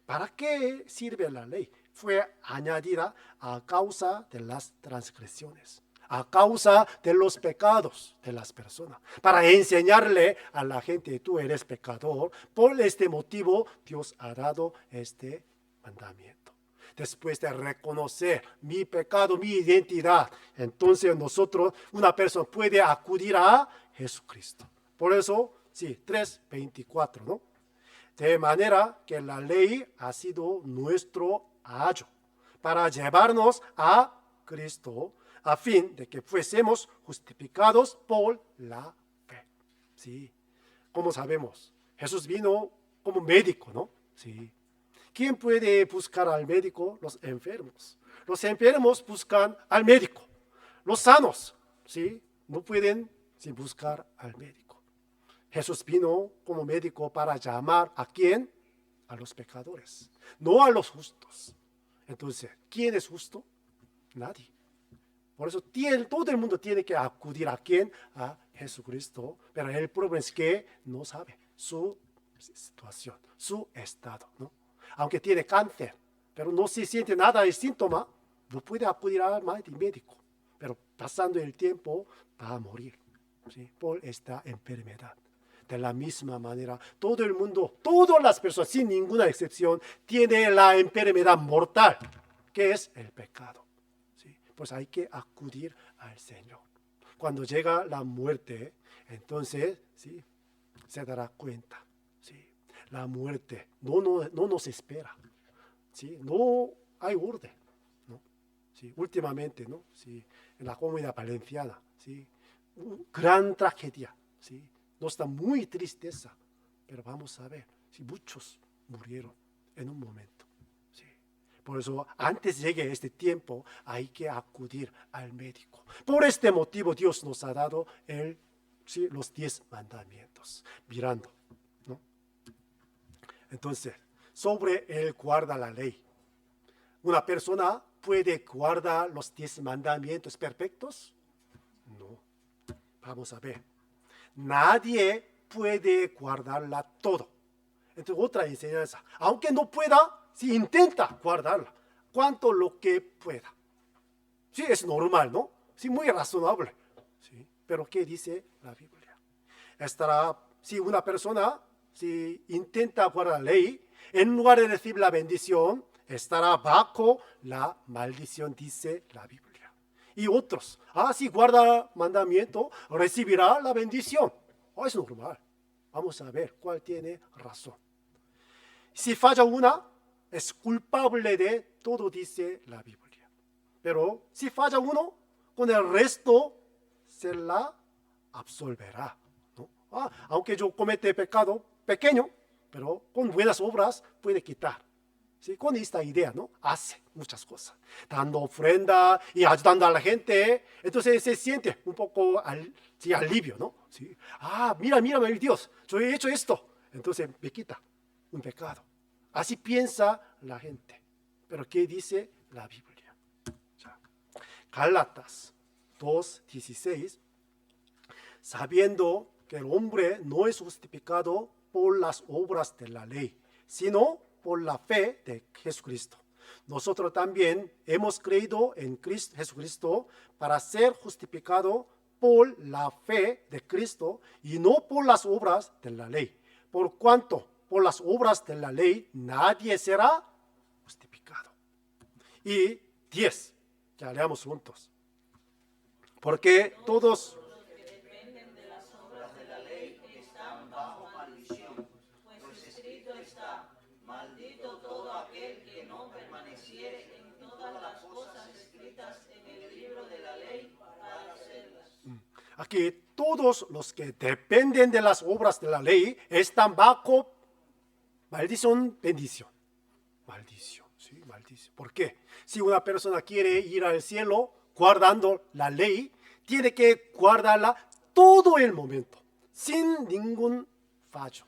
¿Para qué sirve la ley? Fue añadida a causa de las transgresiones, a causa de los pecados de las personas, para enseñarle a la gente, tú eres pecador. Por este motivo Dios ha dado este mandamiento. Después de reconocer mi pecado, mi identidad, entonces nosotros, una persona puede acudir a Jesucristo. Por eso, sí, 3:24, ¿no? De manera que la ley ha sido nuestro ayo para llevarnos a Cristo, a fin de que fuésemos justificados por la fe. Sí, como sabemos, Jesús vino como médico, ¿no? Sí. ¿Quién puede buscar al médico? Los enfermos. Los enfermos buscan al médico. Los sanos, ¿sí? No pueden sin buscar al médico. Jesús vino como médico para llamar ¿a quién? A los pecadores, no a los justos. Entonces, ¿quién es justo? Nadie. Por eso todo el mundo tiene que acudir ¿a quién? A Jesucristo. Pero el problema es que no sabe su situación, su estado, ¿no? Aunque tiene cáncer, pero no se siente nada de síntoma, no puede acudir al médico. Pero pasando el tiempo va a morir, ¿sí? Por esta enfermedad. De la misma manera, todo el mundo, todas las personas, sin ninguna excepción, tienen la enfermedad mortal, que es el pecado. ¿Sí? Pues hay que acudir al Señor. Cuando llega la muerte, entonces, ¿sí? Se dará cuenta. ¿Sí? La muerte no nos espera. ¿Sí? No hay orden, ¿no? ¿Sí? Últimamente, ¿no? ¿Sí? En la Comunidad Valenciana, ¿sí? Gran tragedia, ¿sí? Nos da muy tristeza, pero vamos a ver, si muchos murieron en un momento. ¿Sí? Por eso, antes llegue este tiempo, hay que acudir al médico. Por este motivo, Dios nos ha dado ¿sí? los 10 mandamientos. Mirando, ¿no? Entonces, sobre él guarda la ley. ¿Una persona puede guardar los 10 mandamientos perfectos? No. Vamos a ver. Nadie puede guardarla todo. Entonces, otra enseñanza. Aunque no pueda, si intenta guardarla, cuanto lo que pueda. Sí, es normal, ¿no? Sí, muy razonable. ¿Sí? Pero ¿qué dice la Biblia? Si una persona si intenta guardar la ley, en lugar de recibir la bendición, estará bajo la maldición, dice la Biblia. Y otros, si guarda mandamiento, recibirá la bendición. Es normal. Vamos a ver cuál tiene razón. Si falla una, es culpable de todo, dice la Biblia. Pero si falla uno, con el resto se la absolverá, ¿no? Aunque yo comete pecado pequeño, pero con buenas obras puede quitar. ¿Sí? Con esta idea, ¿no? Hace muchas cosas, dando ofrenda y ayudando a la gente. Entonces se siente un poco sí, alivio, ¿no? ¿Sí? Mira, mi Dios, yo he hecho esto. Entonces me quita un pecado. Así piensa la gente. Pero ¿qué dice la Biblia? Gálatas 2:16, sabiendo que el hombre no es justificado por las obras de la ley, sino por la fe de Jesucristo. nosotros también hemos creído en Jesucristo para ser justificado por la fe de Cristo y no por las obras de la ley. Por cuanto por las obras de la ley nadie será justificado. Y 10, ya leamos juntos. Porque todos maldito todo aquel que no permaneciere en todas las cosas escritas en el libro de la ley para hacerlas. Aquí todos los que dependen de las obras de la ley están bajo maldición, bendición. Maldición, sí, maldición. ¿Por qué? Si una persona quiere ir al cielo guardando la ley, tiene que guardarla todo el momento, sin ningún fallo.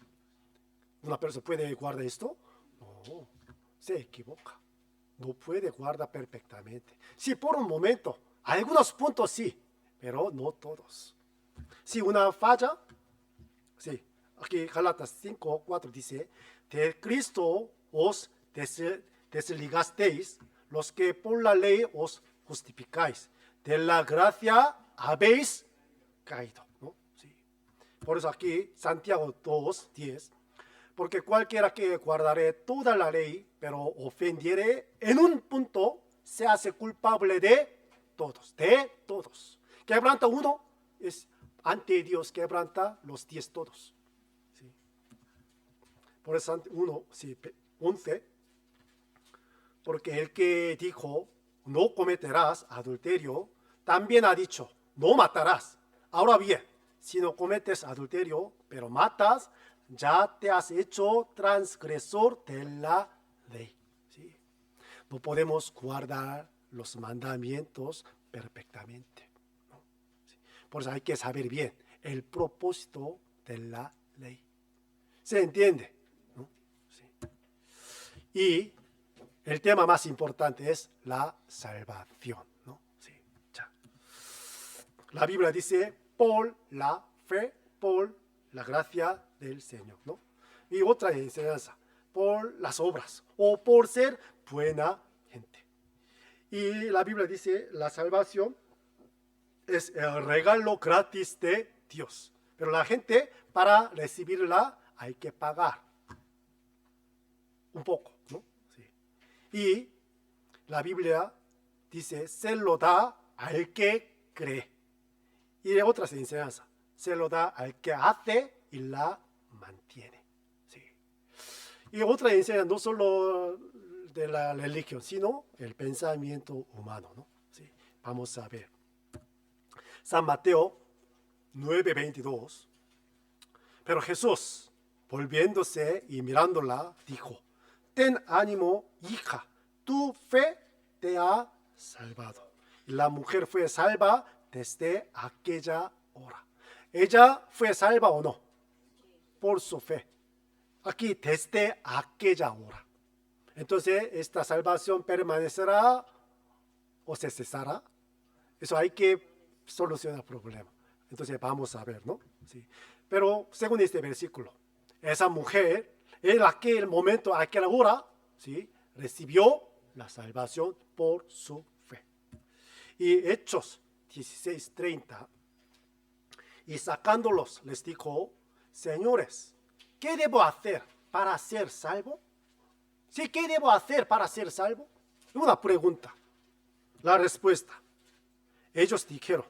¿Una persona puede guardar esto? No, se equivoca. No puede guardar perfectamente. Sí, por un momento, algunos puntos sí, pero no todos. Si una falla, sí, aquí Gálatas 5:4 dice, de Cristo os desligasteis, los que por la ley os justificáis. De la gracia habéis caído, ¿no? Sí. Por eso aquí Santiago 2:10, porque cualquiera que guardare toda la ley, pero ofendiere en un punto, se hace culpable de todos, de todos. Quebranta uno, es ante Dios quebranta los 10 todos. ¿Sí? Por eso 11, porque el que dijo, no cometerás adulterio, también ha dicho, no matarás. Ahora bien, si no cometes adulterio, pero matas, ya te has hecho transgresor de la ley. ¿Sí? No podemos guardar los mandamientos perfectamente, ¿no? ¿Sí? Por eso hay que saber bien el propósito de la ley. ¿Se entiende? ¿No? ¿Sí? Y el tema más importante es la salvación, ¿no? Sí, ya. La Biblia dice, por la fe, por la gracia del Señor, ¿no? Y otra enseñanza, por las obras o por ser buena gente. Y la Biblia dice, la salvación es el regalo gratis de Dios. Pero la gente, para recibirla, hay que pagar un poco, ¿no? Sí. Y la Biblia dice, se lo da al que cree. Y otras enseñanzas, se lo da al que hace y la mantiene. Sí. Y otra enseñanza, no solo de la religión, sino el pensamiento humano, ¿no? Sí. Vamos a ver. San Mateo 9:22. Pero Jesús, volviéndose y mirándola, dijo, ten ánimo, hija, tu fe te ha salvado. Y la mujer fue salva desde aquella hora. ¿Ella fue salva o no? Por su fe. Aquí, desde aquella hora. Entonces, ¿esta salvación permanecerá o se cesará? Eso hay que solucionar el problema. Entonces, vamos a ver, ¿no? Sí. Pero, según este versículo, esa mujer, en aquel momento, aquella hora, ¿sí?, recibió la salvación por su fe. Y Hechos 16:30, y sacándolos les dijo, señores, ¿qué debo hacer para ser salvo? ¿Sí? ¿Qué debo hacer para ser salvo? Una pregunta. La respuesta. Ellos dijeron,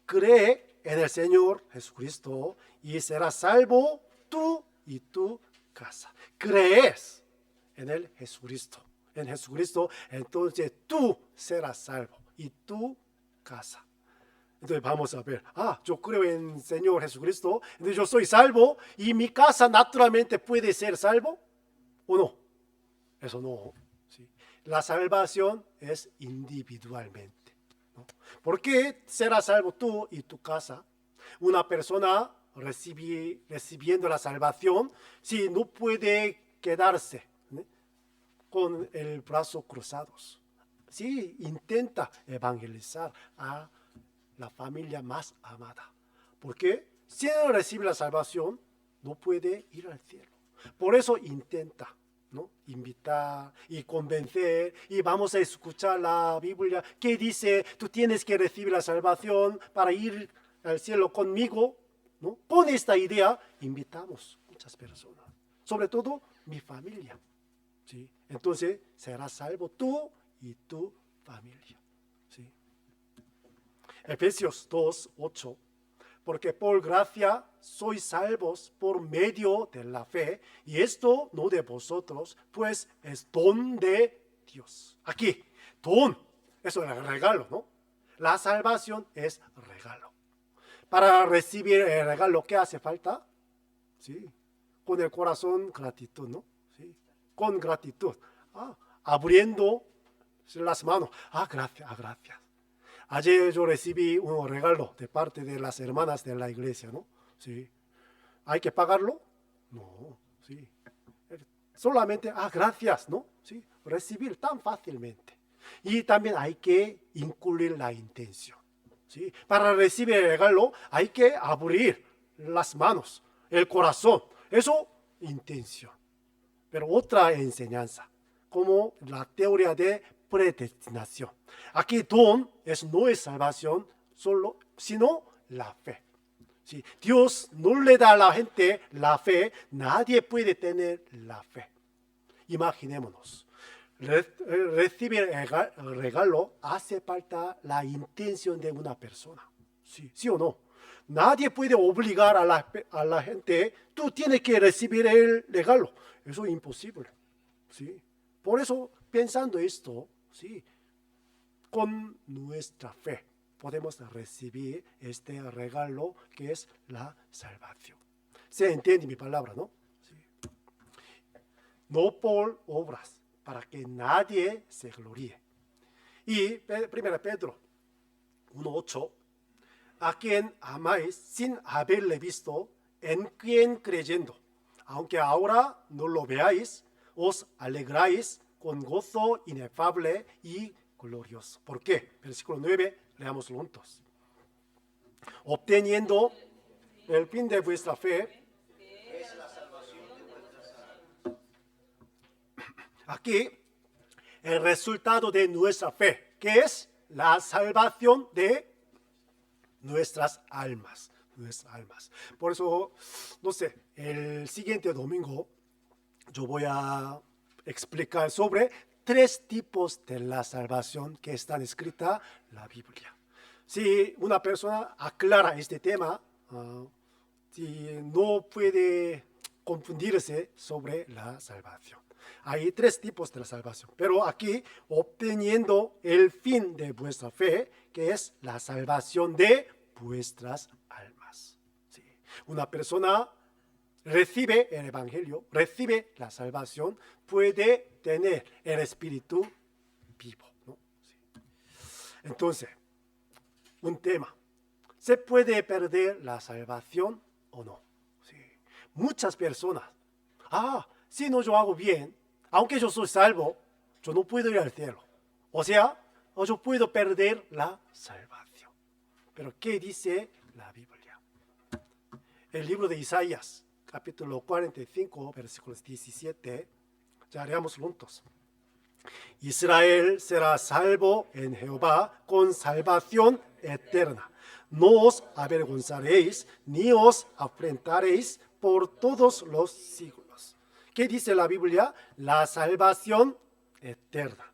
cree en el Señor Jesucristo y serás salvo tú y tu casa. ¿Crees en el Jesucristo? En Jesucristo, entonces tú serás salvo y tu casa. Entonces vamos a ver, yo creo en el Señor Jesucristo, entonces yo soy salvo y mi casa naturalmente puede ser salvo, ¿o no? Eso no. ¿Sí? La salvación es individualmente, ¿no? ¿Por qué serás salvo tú y tu casa? Una persona recibiendo la salvación, si no puede quedarse, ¿no?, con el brazo cruzados. Sí, intenta evangelizar a la familia más amada. Porque si no recibe la salvación, no puede ir al cielo. Por eso intenta, ¿no? Invitar y convencer y vamos a escuchar la Biblia que dice tú tienes que recibir la salvación para ir al cielo conmigo, ¿no? Con esta idea invitamos muchas personas, sobre todo mi familia, ¿sí? Entonces serás salvo tú y tu familia, ¿sí? Efesios 2:8. Porque por gracia sois salvos por medio de la fe, y esto no de vosotros, pues es don de Dios. Aquí, don, eso es el regalo, ¿no? La salvación es regalo. Para recibir el regalo, ¿qué hace falta? Sí, con el corazón gratitud, ¿no? Sí, con gratitud. Abriendo las manos. Gracias, gracias. Ayer yo recibí un regalo de parte de las hermanas de la iglesia, ¿no? Sí. ¿Hay que pagarlo? No, sí. Solamente, gracias, ¿no? Sí. Recibir tan fácilmente. Y también hay que incluir la intención, ¿sí? Para recibir el regalo hay que abrir las manos, el corazón. Eso, intención. Pero otra enseñanza, como la teoría de predestinación. Aquí don no es salvación solo, sino la fe. ¿Sí? Dios no le da a la gente la fe, nadie puede tener la fe. Imaginémonos, recibir el regalo hace falta la intención de una persona. ¿Sí o no? Nadie puede obligar a la gente, tú tienes que recibir el regalo. Eso es imposible. ¿Sí? Por eso, pensando esto, ¿sí? Con nuestra fe podemos recibir este regalo que es la salvación. ¿Se entiende mi palabra, no? Sí. No por obras, para que nadie se gloríe. Y 1 Pedro 1:8, a quien amáis sin haberle visto, en quien creyendo, aunque ahora no lo veáis, os alegráis con gozo inefable y glorioso. ¿Por qué? Versículo 9, leámoslo juntos. Obteniendo el fin de vuestra fe. Aquí, el resultado de nuestra fe, que es la salvación de nuestras almas. Por eso, no sé, el siguiente domingo yo voy a explicar sobre 3 tipos de la salvación que están escritas en la Biblia. Si una persona aclara este tema, si no puede confundirse sobre la salvación. Hay 3 tipos de la salvación, pero aquí obteniendo el fin de vuestra fe, que es la salvación de vuestras almas. Sí. Una persona recibe el Evangelio, recibe la salvación, puede tener el espíritu vivo, ¿no? Sí. Entonces, un tema, ¿se puede perder la salvación o no? Sí. Muchas personas, si no yo hago bien, aunque yo soy salvo, yo no puedo ir al cielo. O sea, yo puedo perder la salvación. Pero ¿qué dice la Biblia? El libro de Isaías, capítulo 45, versículos 17, ya leamos juntos. Israel será salvo en Jehová con salvación eterna. No os avergonzaréis ni os afrentaréis por todos los siglos. ¿Qué dice la Biblia? La salvación eterna.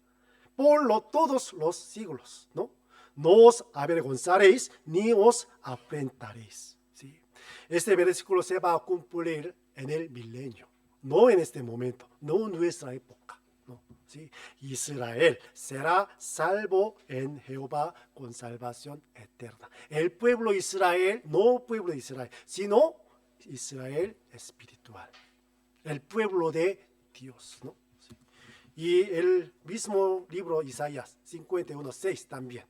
Por todos los siglos, ¿no? No os avergonzaréis ni os afrentaréis. ¿Sí? Este versículo se va a cumplir en el milenio, no en este momento, no en nuestra época. No, ¿sí? Israel será salvo en Jehová con salvación eterna. El pueblo Israel, no pueblo de Israel, sino Israel espiritual. El pueblo de Dios, ¿no? ¿Sí? Y el mismo libro Isaías 51:6 también.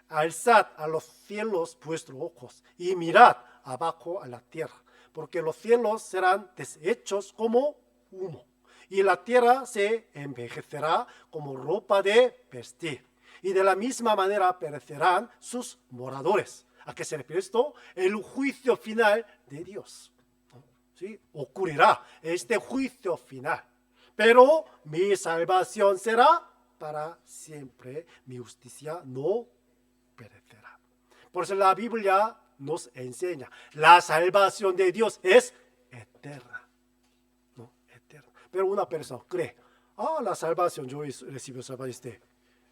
Alzad a los cielos vuestros ojos y mirad abajo a la tierra, porque los cielos serán deshechos como humo, y la tierra se envejecerá como ropa de vestir, y de la misma manera perecerán sus moradores. ¿A qué se refiere esto? El juicio final de Dios. ¿Sí? Ocurrirá este juicio final. Pero mi salvación será para siempre, mi justicia no perecerá. Por eso la Biblia nos enseña, la salvación de Dios es eterna, ¿no? Eterna. Pero una persona cree, la salvación, yo recibo salvación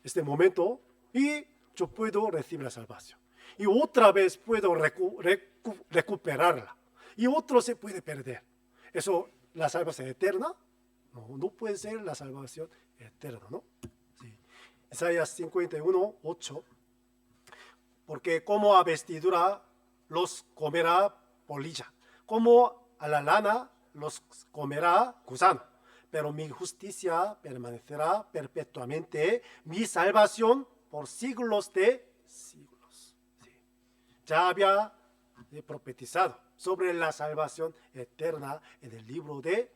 este momento y yo puedo recibir la salvación. Y otra vez puedo recuperarla. Y otro se puede perder. ¿Eso, la salvación eterna? No puede ser la salvación eterna, ¿no? Sí. Isaías 51, 8. Porque como a vestidura los comerá polilla, como a la lana los comerá gusano. Pero mi justicia permanecerá perpetuamente, mi salvación por siglos de siglos. Sí. Ya había profetizado sobre la salvación eterna en el libro de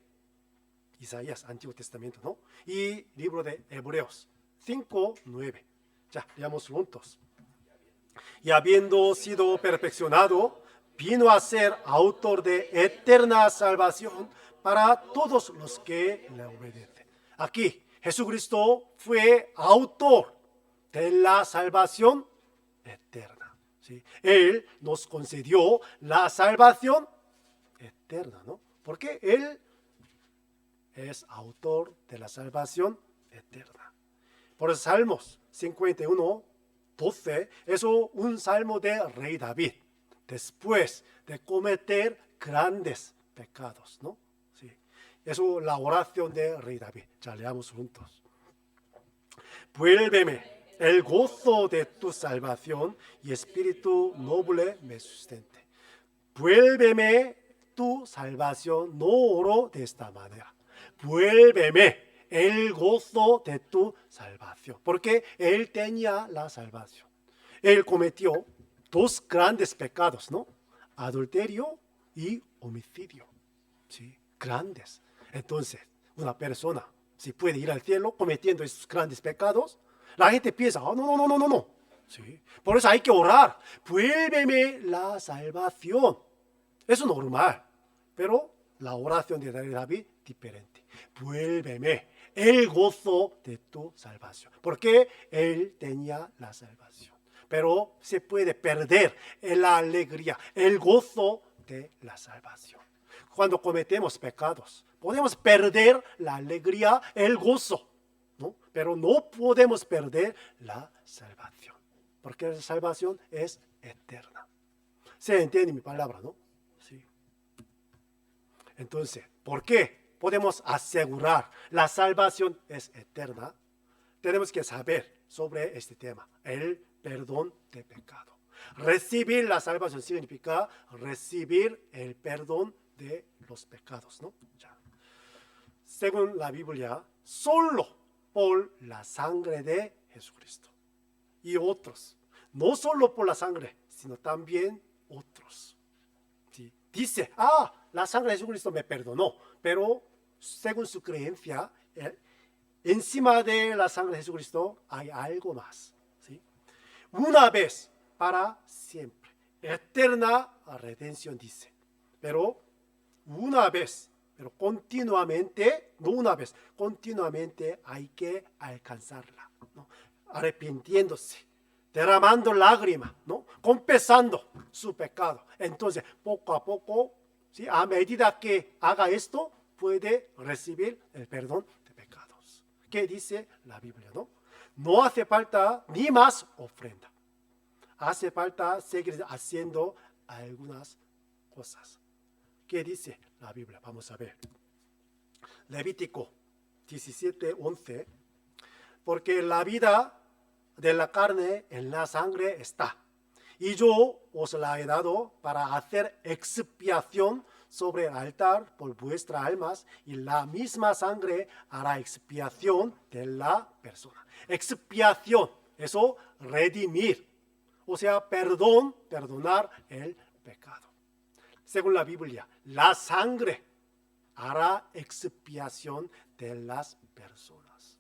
Isaías, Antiguo Testamento, ¿no? Y libro de Hebreos 5, 9. Ya, leamos juntos. Y habiendo sido perfeccionado, vino a ser autor de eterna salvación para todos los que le obedecen. Aquí, Jesucristo fue autor de la salvación eterna. ¿Sí? Él nos concedió la salvación eterna, ¿no? Porque Él es autor de la salvación eterna. Por eso Salmos 51, 12 es un salmo de rey David después de cometer grandes pecados, ¿no? Sí. Es la oración de rey David. Ya leamos juntos. Vuélveme el gozo de tu salvación y espíritu noble me sustente. Vuélveme tu salvación, no oro de esta manera. Vuélveme el gozo de tu salvación. Porque Él tenía la salvación. Él cometió dos grandes pecados, ¿no? Adulterio y homicidio. ¿Sí? Grandes. Entonces, una persona, si puede ir al cielo cometiendo esos grandes pecados, la gente piensa, no. ¿Sí? Por eso hay que orar. Vuélveme la salvación. Eso es normal. Pero la oración de David es diferente. Vuélveme el gozo de tu salvación. Porque él tenía la salvación. Pero se puede perder la alegría, el gozo de la salvación. Cuando cometemos pecados, podemos perder la alegría, el gozo, ¿no? Pero no podemos perder la salvación. Porque la salvación es eterna. ¿Se entiende mi palabra, no? Sí. Entonces, ¿por qué podemos asegurar la salvación es eterna? Tenemos que saber sobre este tema, el perdón de pecado. Recibir la salvación significa recibir el perdón de los pecados, ¿no? Ya. Según la Biblia, solo por la sangre de Jesucristo y otros, no solo por la sangre, sino también otros. ¿Sí? Dice, la sangre de Jesucristo me perdonó, pero según su creencia, encima de la sangre de Jesucristo hay algo más. ¿Sí? Una vez para siempre. Eterna redención dice. Pero una vez, pero continuamente, no una vez, continuamente hay que alcanzarla, ¿no? Arrepintiéndose, derramando lágrimas, ¿no? Confesando su pecado. Entonces, poco a poco, ¿sí? A medida que haga esto, puede recibir el perdón de pecados. ¿Qué dice la Biblia, no? No hace falta ni más ofrenda. Hace falta seguir haciendo algunas cosas. ¿Qué dice la Biblia? Vamos a ver. Levítico 17:11. Porque la vida de la carne en la sangre está. Y yo os la he dado para hacer expiación sobre el altar por vuestras almas, y la misma sangre hará expiación de la persona. Expiación, eso redimir. O sea, perdonar el pecado. Según la Biblia, la sangre hará expiación de las personas.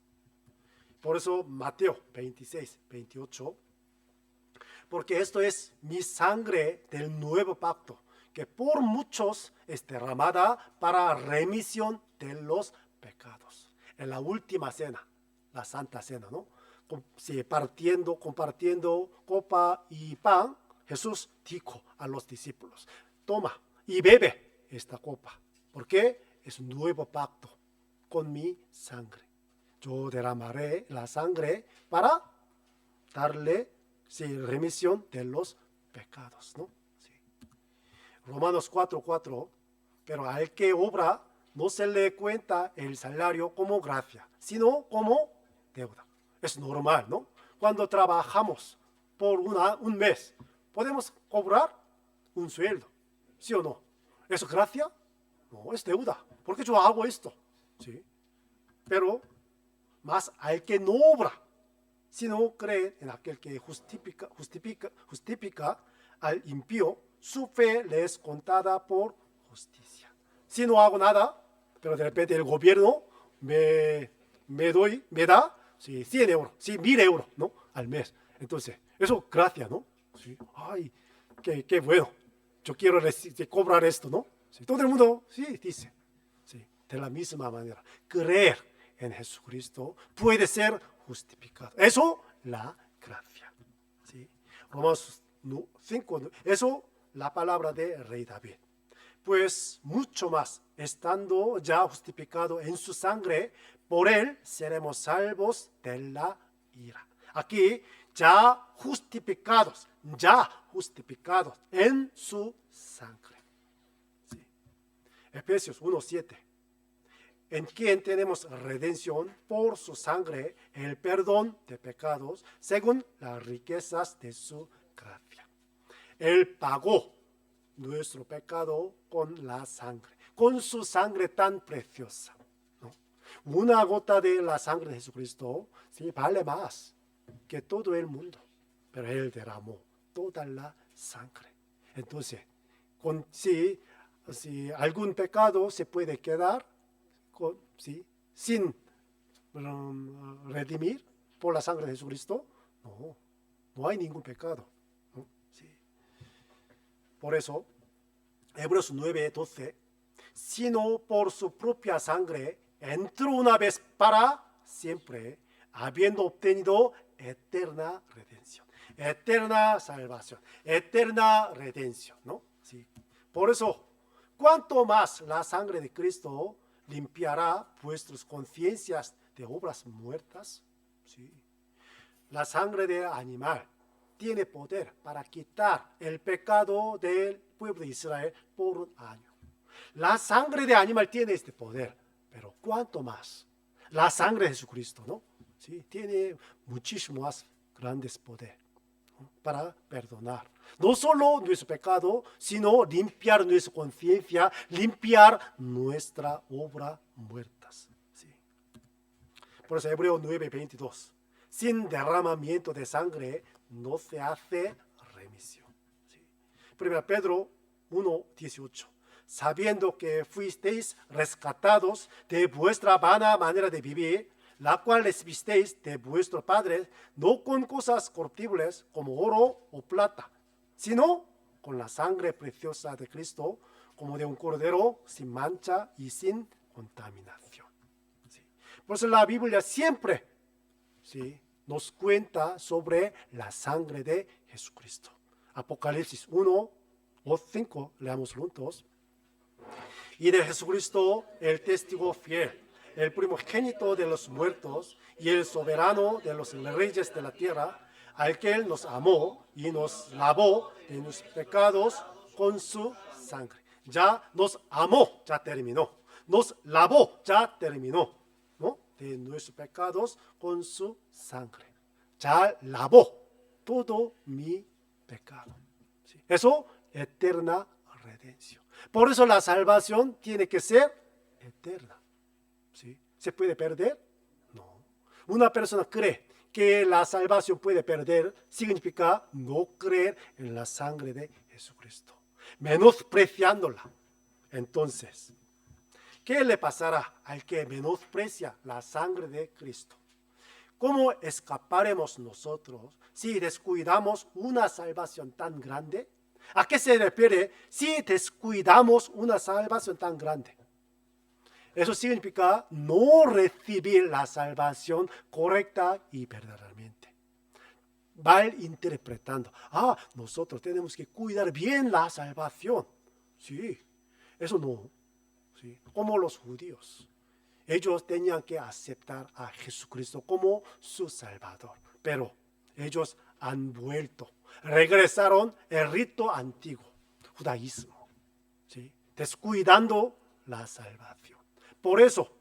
Por eso Mateo 26, 28. Porque esto es mi sangre del nuevo pacto, que por muchos es derramada para remisión de los pecados. en la última cena, la Santa Cena, ¿no? Compartiendo copa y pan, Jesús dijo a los discípulos, toma y bebe esta copa, porque es un nuevo pacto con mi sangre. Yo derramaré la sangre para darle remisión de los pecados, ¿no? Sí. Romanos 4:4, pero al que obra no se le cuenta el salario como gracia, sino como deuda. Es normal, ¿no? Cuando trabajamos por un mes, podemos cobrar un sueldo, ¿sí o no? ¿Es gracia? No, es deuda, porque yo hago esto, ¿sí? Pero más al que no obra, sino cree en aquel que justifica al impío, su fe le es contada por justicia. Si no hago nada, pero de repente el gobierno me da 100 euros, 1000 euros, ¿no? Al mes. Entonces, eso gracia, ¿no? Sí. Ay, qué bueno. Yo quiero cobrar esto, ¿no? Sí. Todo el mundo, sí, dice. Sí. De la misma manera, creer en Jesucristo puede ser justificado. Eso, la gracia. ¿Sí? Romanos 5, eso, la palabra de Rey David. Pues mucho más, estando ya justificado en su sangre, por él seremos salvos de la ira. Aquí, ya justificados en su sangre. ¿Sí? Efesios 1:7. En quien tenemos redención por su sangre, el perdón de pecados, según las riquezas de su gracia. Él pagó nuestro pecado con la sangre, con su sangre tan preciosa, ¿no? Una gota de la sangre de Jesucristo, sí, vale más que todo el mundo, pero Él derramó toda la sangre. Entonces, si algún pecado se puede quedar sin redimir por la sangre de Jesucristo, no hay ningún pecado, ¿no? Sí. Por eso, Hebreos 9:12, sino por su propia sangre entró una vez para siempre, habiendo obtenido eterna redención, eterna salvación, eterna redención, ¿no? Sí. Por eso, cuanto más la sangre de Cristo limpiará vuestras conciencias de obras muertas. ¿Sí? La sangre de animal tiene poder para quitar el pecado del pueblo de Israel por un año. La sangre de animal tiene este poder, pero ¿cuánto más? La sangre de Jesucristo, ¿no? Sí, tiene muchísimo más grandes poder, ¿no? Para perdonar. No solo nuestro pecado, sino limpiar nuestra conciencia, limpiar nuestra obra muertas. ¿Sí? Por eso Hebreos 9:22. Sin derramamiento de sangre no se hace remisión. ¿Sí? 1 Pedro 1:18. Sabiendo que fuisteis rescatados de vuestra vana manera de vivir, la cual recibisteis de vuestro Padre, no con cosas corruptibles como oro o plata, sino con la sangre preciosa de Cristo, como de un cordero sin mancha y sin contaminación. ¿Sí? Por eso la Biblia siempre, ¿sí?, nos cuenta sobre la sangre de Jesucristo. Apocalipsis 1:5, leamos juntos. Y de Jesucristo, el testigo fiel, el primogénito de los muertos y el soberano de los reyes de la tierra, al que Él nos amó y nos lavó de nuestros pecados con su sangre. Ya nos amó, ya terminó. Nos lavó, ya terminó, ¿no? De nuestros pecados con su sangre. Ya lavó todo mi pecado. ¿Sí? Eso, eterna redención. Por eso la salvación tiene que ser eterna. ¿Sí? ¿Se puede perder? No. Una persona cree que la salvación puede perder, significa no creer en la sangre de Jesucristo, menospreciándola. Entonces, ¿qué le pasará al que menosprecia la sangre de Cristo? ¿Cómo escaparemos nosotros si descuidamos una salvación tan grande? ¿A qué se refiere si descuidamos una salvación tan grande? Eso significa no recibir la salvación correcta y verdaderamente. Mal interpretando. Nosotros tenemos que cuidar bien la salvación. Sí, eso no. Sí, como los judíos. Ellos tenían que aceptar a Jesucristo como su Salvador. Pero ellos han vuelto. Regresaron el rito antiguo, judaísmo. ¿Sí? Descuidando la salvación. Por eso,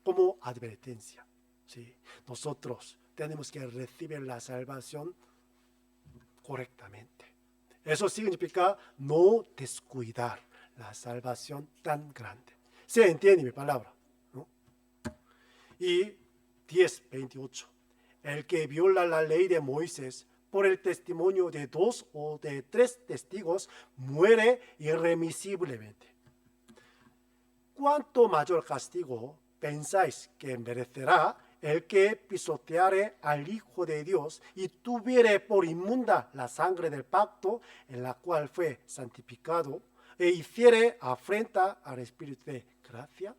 como advertencia, ¿sí? Nosotros tenemos que recibir la salvación correctamente. Eso significa no descuidar la salvación tan grande. ¿Se entiende mi palabra? ¿No? Y 10:28. El que viola la ley de Moisés por el testimonio de 2 o de 3 testigos muere irremisiblemente. ¿Cuánto mayor castigo pensáis que merecerá el que pisoteare al Hijo de Dios y tuviere por inmunda la sangre del pacto en la cual fue santificado e hiciere afrenta al Espíritu de gracia?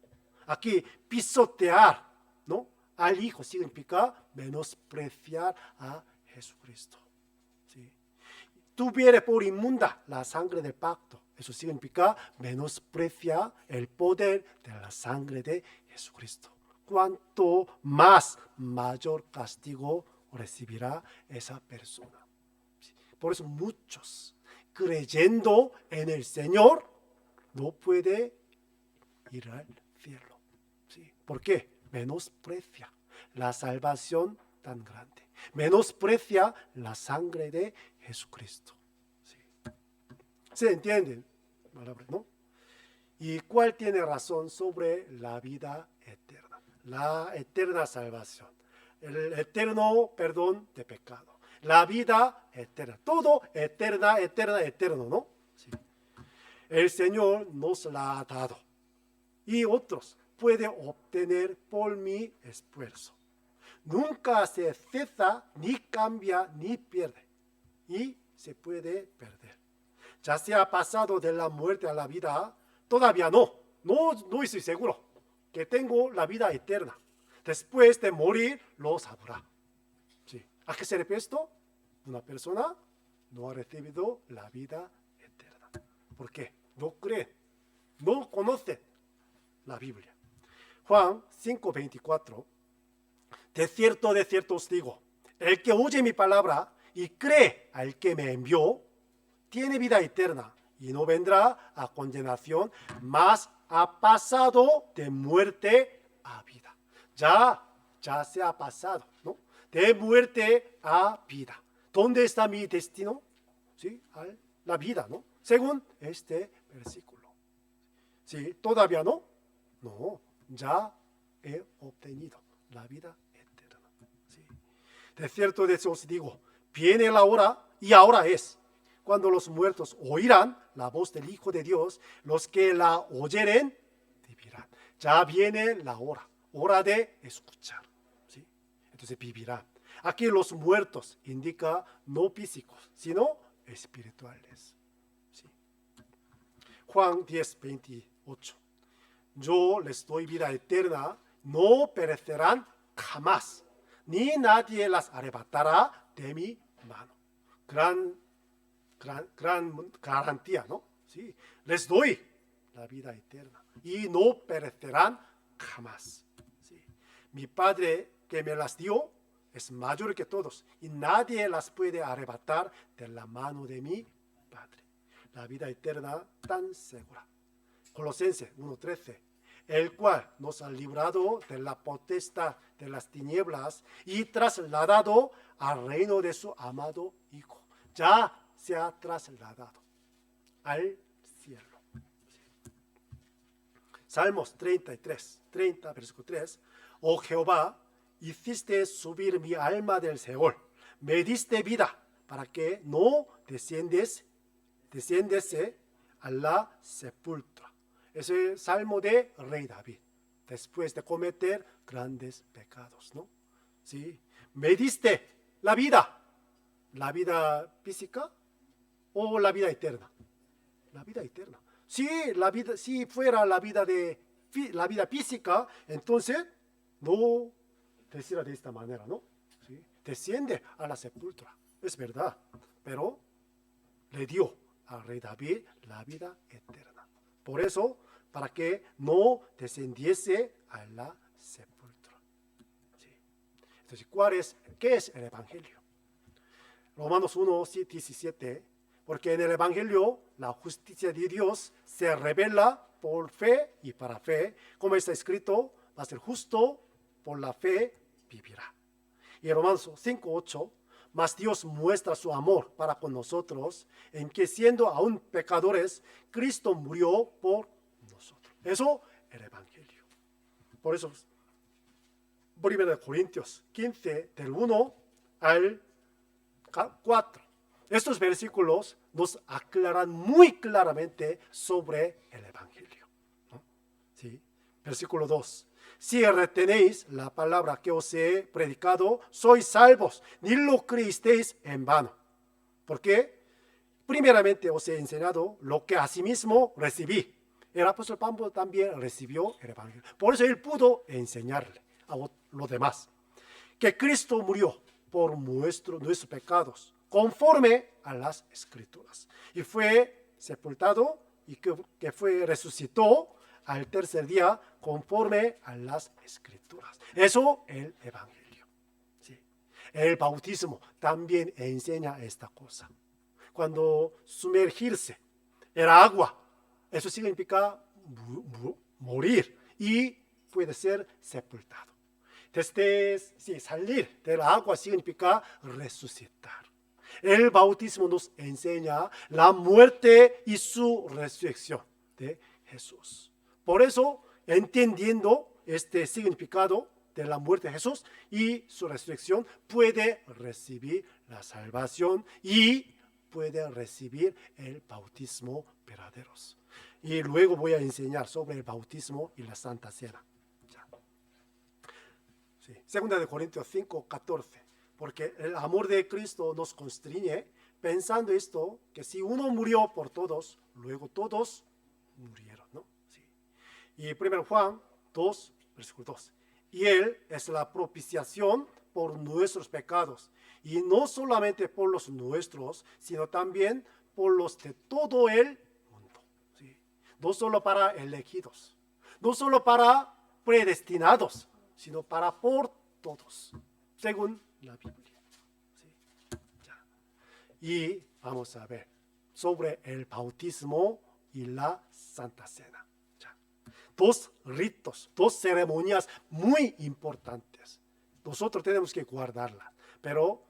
Aquí pisotear, ¿no?, al Hijo significa menospreciar a Jesucristo. ¿Sí? Tuviere por inmunda la sangre del pacto. Eso significa menosprecia el poder de la sangre de Jesucristo. Cuanto más mayor castigo recibirá esa persona. Por eso muchos, creyendo en el Señor, no puede ir al cielo. ¿Sí? ¿Por qué? Menosprecia la salvación tan grande. Menosprecia la sangre de Jesucristo. ¿Sí? ¿Se entienden? ¿No? ¿Y cuál tiene razón sobre la vida eterna? La eterna salvación. El eterno perdón de pecado. La vida eterna. Todo eterna, eterno, ¿no? Sí. El Señor nos la ha dado. Y otros puede obtener por mi esfuerzo. Nunca se cesa, ni cambia, ni pierde. Y se puede perder. Ya sea pasado de la muerte a la vida, todavía no estoy seguro que tengo la vida eterna. Después de morir, lo sabrá. ¿Sí? ¿A qué se refiere esto? Una persona no ha recibido la vida eterna. ¿Por qué? No creen, no conocen la Biblia. Juan 5:24. De cierto os digo, el que oye mi palabra y cree al que me envió, tiene vida eterna y no vendrá a condenación, mas ha pasado de muerte a vida. Ya se ha pasado, ¿no? De muerte a vida. ¿Dónde está mi destino? ¿Sí? La vida, ¿no? Según este versículo. ¿Sí? ¿Todavía no? No, ya he obtenido la vida eterna. ¿Sí? De cierto os digo, viene la hora y ahora es, cuando los muertos oirán la voz del Hijo de Dios, los que la oyeren vivirán. Ya viene la hora de escuchar. ¿Sí? Entonces vivirán. Aquí los muertos indica no físicos, sino espirituales. ¿Sí? Juan 10:28. Yo les doy vida eterna, no perecerán jamás, ni nadie las arrebatará de mi mano. Gran garantía, ¿no? Sí, les doy la vida eterna y no perecerán jamás. Sí. Mi Padre que me las dio es mayor que todos y nadie las puede arrebatar de la mano de mi Padre. La vida eterna tan segura. Colosenses 1:13, el cual nos ha librado de la potestad de las tinieblas y trasladado al reino de su amado Hijo. Ya se ha trasladado al cielo. Salmos 30, versículo 3. Oh Jehová, hiciste subir mi alma del Seol, me diste vida para que no desciendiese a la sepultura. Ese salmo de Rey David, después de cometer grandes pecados, ¿no? Sí, me diste la vida física o la vida eterna. La vida eterna. Si fuera la vida de la vida física, entonces no decirá de esta manera, ¿no? ¿Sí? Desciende a la sepultura, es verdad, pero le dio al rey David la vida eterna. Por eso, para que no descendiese a la sepultura. ¿Sí? Entonces, ¿qué es el Evangelio? Romanos 1, 17, porque en el Evangelio la justicia de Dios se revela por fe y para fe, como está escrito, va a ser justo, por la fe vivirá. Y en Romanos 5, 8, mas Dios muestra su amor para con nosotros, en que siendo aún pecadores, Cristo murió por nosotros. Eso es el Evangelio. Por eso, 1 Corintios 15, del 1 al 4. Estos versículos nos aclaran muy claramente sobre el Evangelio, ¿no? ¿Sí? Versículo 2. Si retenéis la palabra que os he predicado, sois salvos, ni lo creísteis en vano. Porque primeramente os he enseñado lo que asimismo recibí. El apóstol Pablo también recibió el Evangelio. Por eso él pudo enseñarle a los demás que Cristo murió por nuestros pecados, conforme a las Escrituras. Y fue sepultado y que resucitó al tercer día, conforme a las Escrituras. Eso es el Evangelio. ¿Sí? El bautismo también enseña esta cosa. Cuando sumergirse en agua, eso significa morir y puede ser sepultado. Salir del agua significa resucitar. El bautismo nos enseña la muerte y su resurrección de Jesús. Por eso, entendiendo este significado de la muerte de Jesús y su resurrección, puede recibir la salvación y puede recibir el bautismo verdadero. Y luego voy a enseñar sobre el bautismo y la Santa Cena. Sí. Segunda de Corintios 5, 14. Porque el amor de Cristo nos constriñe, pensando esto, que si uno murió por todos, luego todos murieron, ¿no? Sí. Y 1 Juan 2, versículo 2. Y Él es la propiciación por nuestros pecados, y no solamente por los nuestros, sino también por los de todo el mundo. ¿Sí? No solo para elegidos, no solo para predestinados, sino para por todos, según la Biblia. ¿Sí? Y vamos a ver sobre el bautismo y la Santa Cena. Dos ritos, dos ceremonias muy importantes. Nosotros tenemos que guardarlas, pero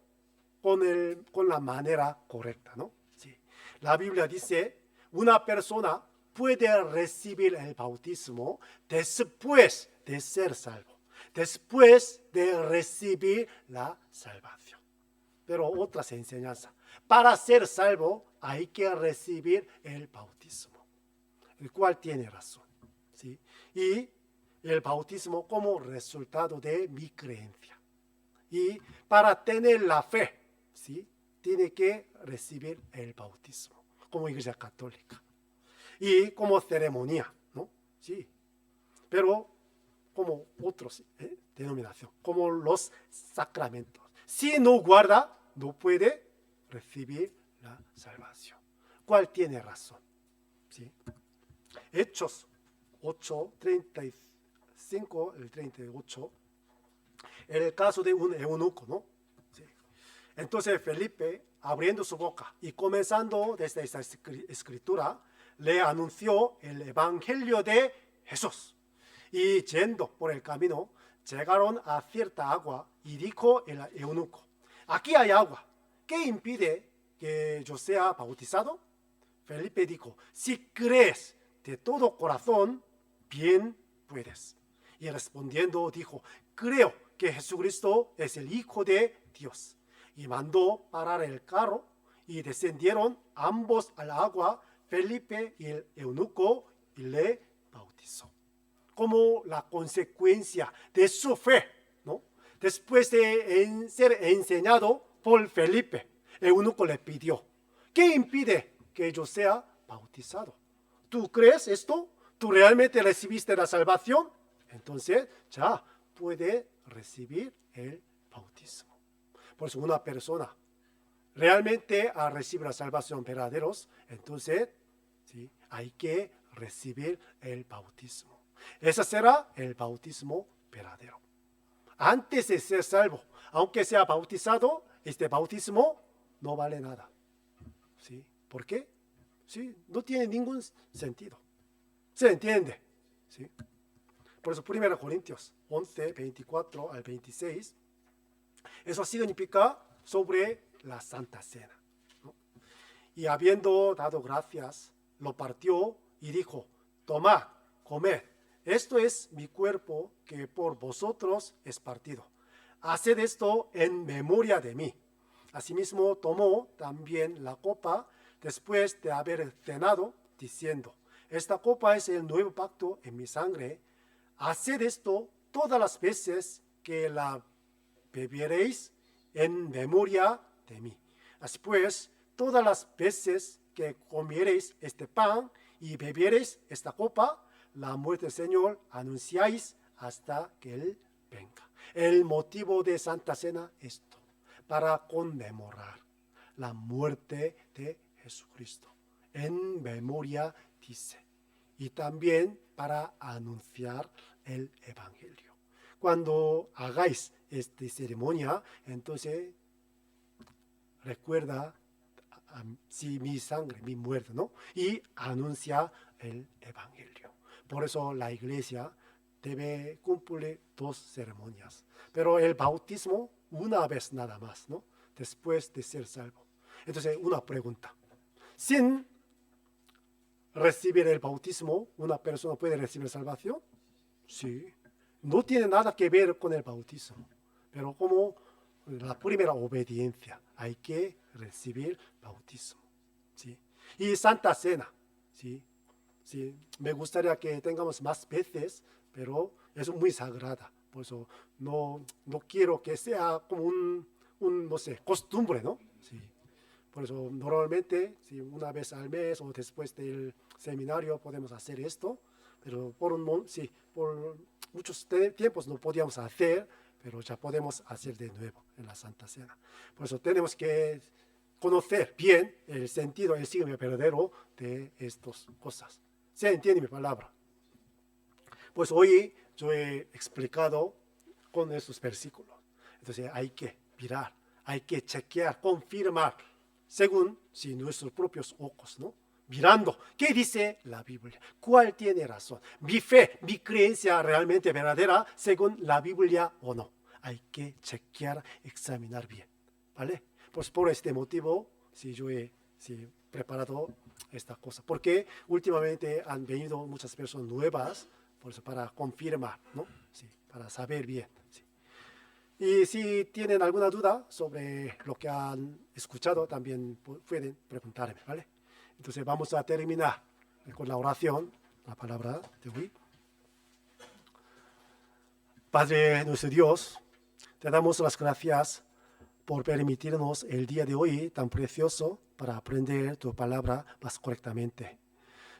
con la manera correcta, ¿no? Sí. La Biblia dice, una persona puede recibir el bautismo después de ser salvo, después de recibir la salvación. Pero otras enseñanzas, para ser salvo hay que recibir el bautismo, el cual tiene razón. ¿Sí? Y el bautismo como resultado de mi creencia. Y para tener la fe, ¿sí? Tiene que recibir el bautismo como Iglesia Católica. Y como ceremonia, ¿no? Sí. Pero como otros denominaciones, como los sacramentos. Si no guarda, no puede recibir la salvación. ¿Cuál tiene razón? ¿Sí? Hechos 8, 35, el 38, el caso de un eunuco, ¿no? Sí. Entonces Felipe, abriendo su boca y comenzando desde esta escritura, le anunció el evangelio de Jesús. Y yendo por el camino, llegaron a cierta agua y dijo el eunuco, aquí hay agua, ¿qué impide que yo sea bautizado? Felipe dijo, si crees de todo corazón, bien puedes. Y respondiendo dijo, creo que Jesucristo es el Hijo de Dios. Y mandó parar el carro y descendieron ambos al agua, Felipe y el eunuco, y le bautizó. Como la consecuencia de su fe, ¿no? Después de ser enseñado por Felipe, el eunuco le pidió, ¿qué impide que yo sea bautizado? ¿Tú crees esto? tú realmente recibiste la salvación, entonces ya puede recibir el bautismo. Por eso una persona realmente a recibir la salvación verdaderos, entonces ¿sí? Hay que recibir el bautismo. Ese será el bautismo verdadero. Antes de ser salvo, aunque sea bautizado, este bautismo no vale nada. ¿Sí? ¿Por qué? ¿Sí? No tiene ningún sentido. ¿Se entiende? ¿Sí? Por eso 1 Corintios 11, 24 al 26, eso significa sobre la Santa Cena, ¿no? Y habiendo dado gracias, lo partió y dijo, tomad, comed, esto es mi cuerpo que por vosotros es partido. Haced esto en memoria de mí. Asimismo tomó también la copa después de haber cenado, diciendo, esta copa es el nuevo pacto en mi sangre. Haced esto todas las veces que la bebiereis en memoria de mí. Así pues, todas las veces que comiereis este pan y bebiereis esta copa, la muerte del Señor anunciáis hasta que Él venga. El motivo de Santa Cena es esto, para conmemorar la muerte de Jesucristo. En memoria, dice. Y también para anunciar el Evangelio. Cuando hagáis esta ceremonia, entonces recuerda si mi sangre, mi muerte, ¿no? Y anuncia el Evangelio. Por eso la iglesia debe cumplir 2 ceremonias. Pero el bautismo, una vez nada más, ¿no? Después de ser salvo. Entonces, una pregunta. Sin recibir el bautismo, ¿una persona puede recibir salvación? Sí. No tiene nada que ver con el bautismo. Pero como la primera obediencia, hay que recibir bautismo. ¿Sí? Y Santa Cena. ¿Sí? Sí, me gustaría que tengamos más veces, pero es muy sagrada. Por eso no quiero que sea como no sé, costumbre, ¿no? Sí. Por eso normalmente, si una vez al mes o después del seminario podemos hacer esto, pero por muchos tiempos no podíamos hacer, pero ya podemos hacer de nuevo en la Santa Cena. Por eso tenemos que conocer bien el sentido, el signo verdadero de estas cosas. ¿Se entiende mi palabra? Pues hoy yo he explicado con estos versículos. Entonces hay que mirar, hay que chequear, confirmar, según si nuestros propios ojos, ¿no? Mirando, ¿qué dice la Biblia? ¿Cuál tiene razón? ¿Mi fe, mi creencia realmente verdadera según la Biblia o no? Hay que chequear, examinar bien, ¿vale? Pues por este motivo, yo he preparado esta cosa. Porque últimamente han venido muchas personas nuevas, por eso para confirmar, ¿no? Sí, para saber bien. Sí. Y si tienen alguna duda sobre lo que han escuchado, también pueden preguntarme, ¿vale? Entonces vamos a terminar con la oración, la palabra de hoy. Padre nuestro Dios, te damos las gracias por permitirnos el día de hoy tan precioso para aprender tu palabra más correctamente.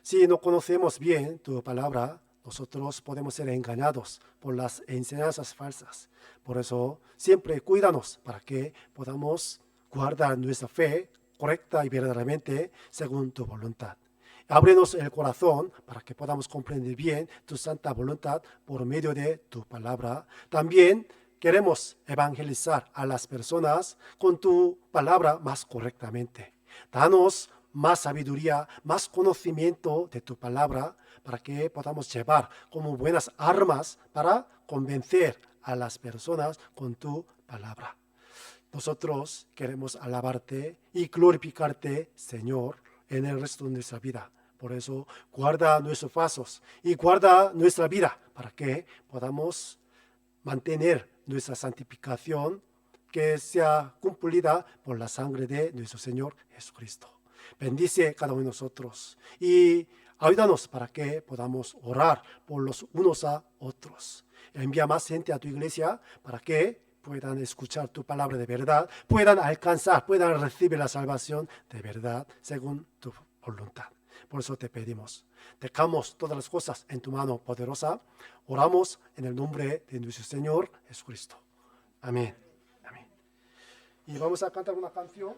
Si no conocemos bien tu palabra, nosotros podemos ser engañados por las enseñanzas falsas. Por eso, siempre cuídanos para que podamos guardar nuestra fe correcta y verdaderamente según tu voluntad. Ábrenos el corazón para que podamos comprender bien tu santa voluntad por medio de tu palabra. También queremos evangelizar a las personas con tu palabra más correctamente. Danos más sabiduría, más conocimiento de tu palabra para que podamos llevar como buenas armas para convencer a las personas con tu palabra. Nosotros queremos alabarte y glorificarte, Señor, en el resto de nuestra vida. Por eso, guarda nuestros pasos y guarda nuestra vida para que podamos mantener nuestra santificación que sea cumplida por la sangre de nuestro Señor Jesucristo. Bendice cada uno de nosotros y ayúdanos para que podamos orar por los unos a otros. Envía más gente a tu iglesia para que puedan escuchar tu palabra de verdad, puedan alcanzar, puedan recibir la salvación de verdad según tu voluntad. Por eso te pedimos. Dejamos todas las cosas en tu mano poderosa. Oramos en el nombre de nuestro Señor Jesucristo. Amén. Amén. Y vamos a cantar una canción.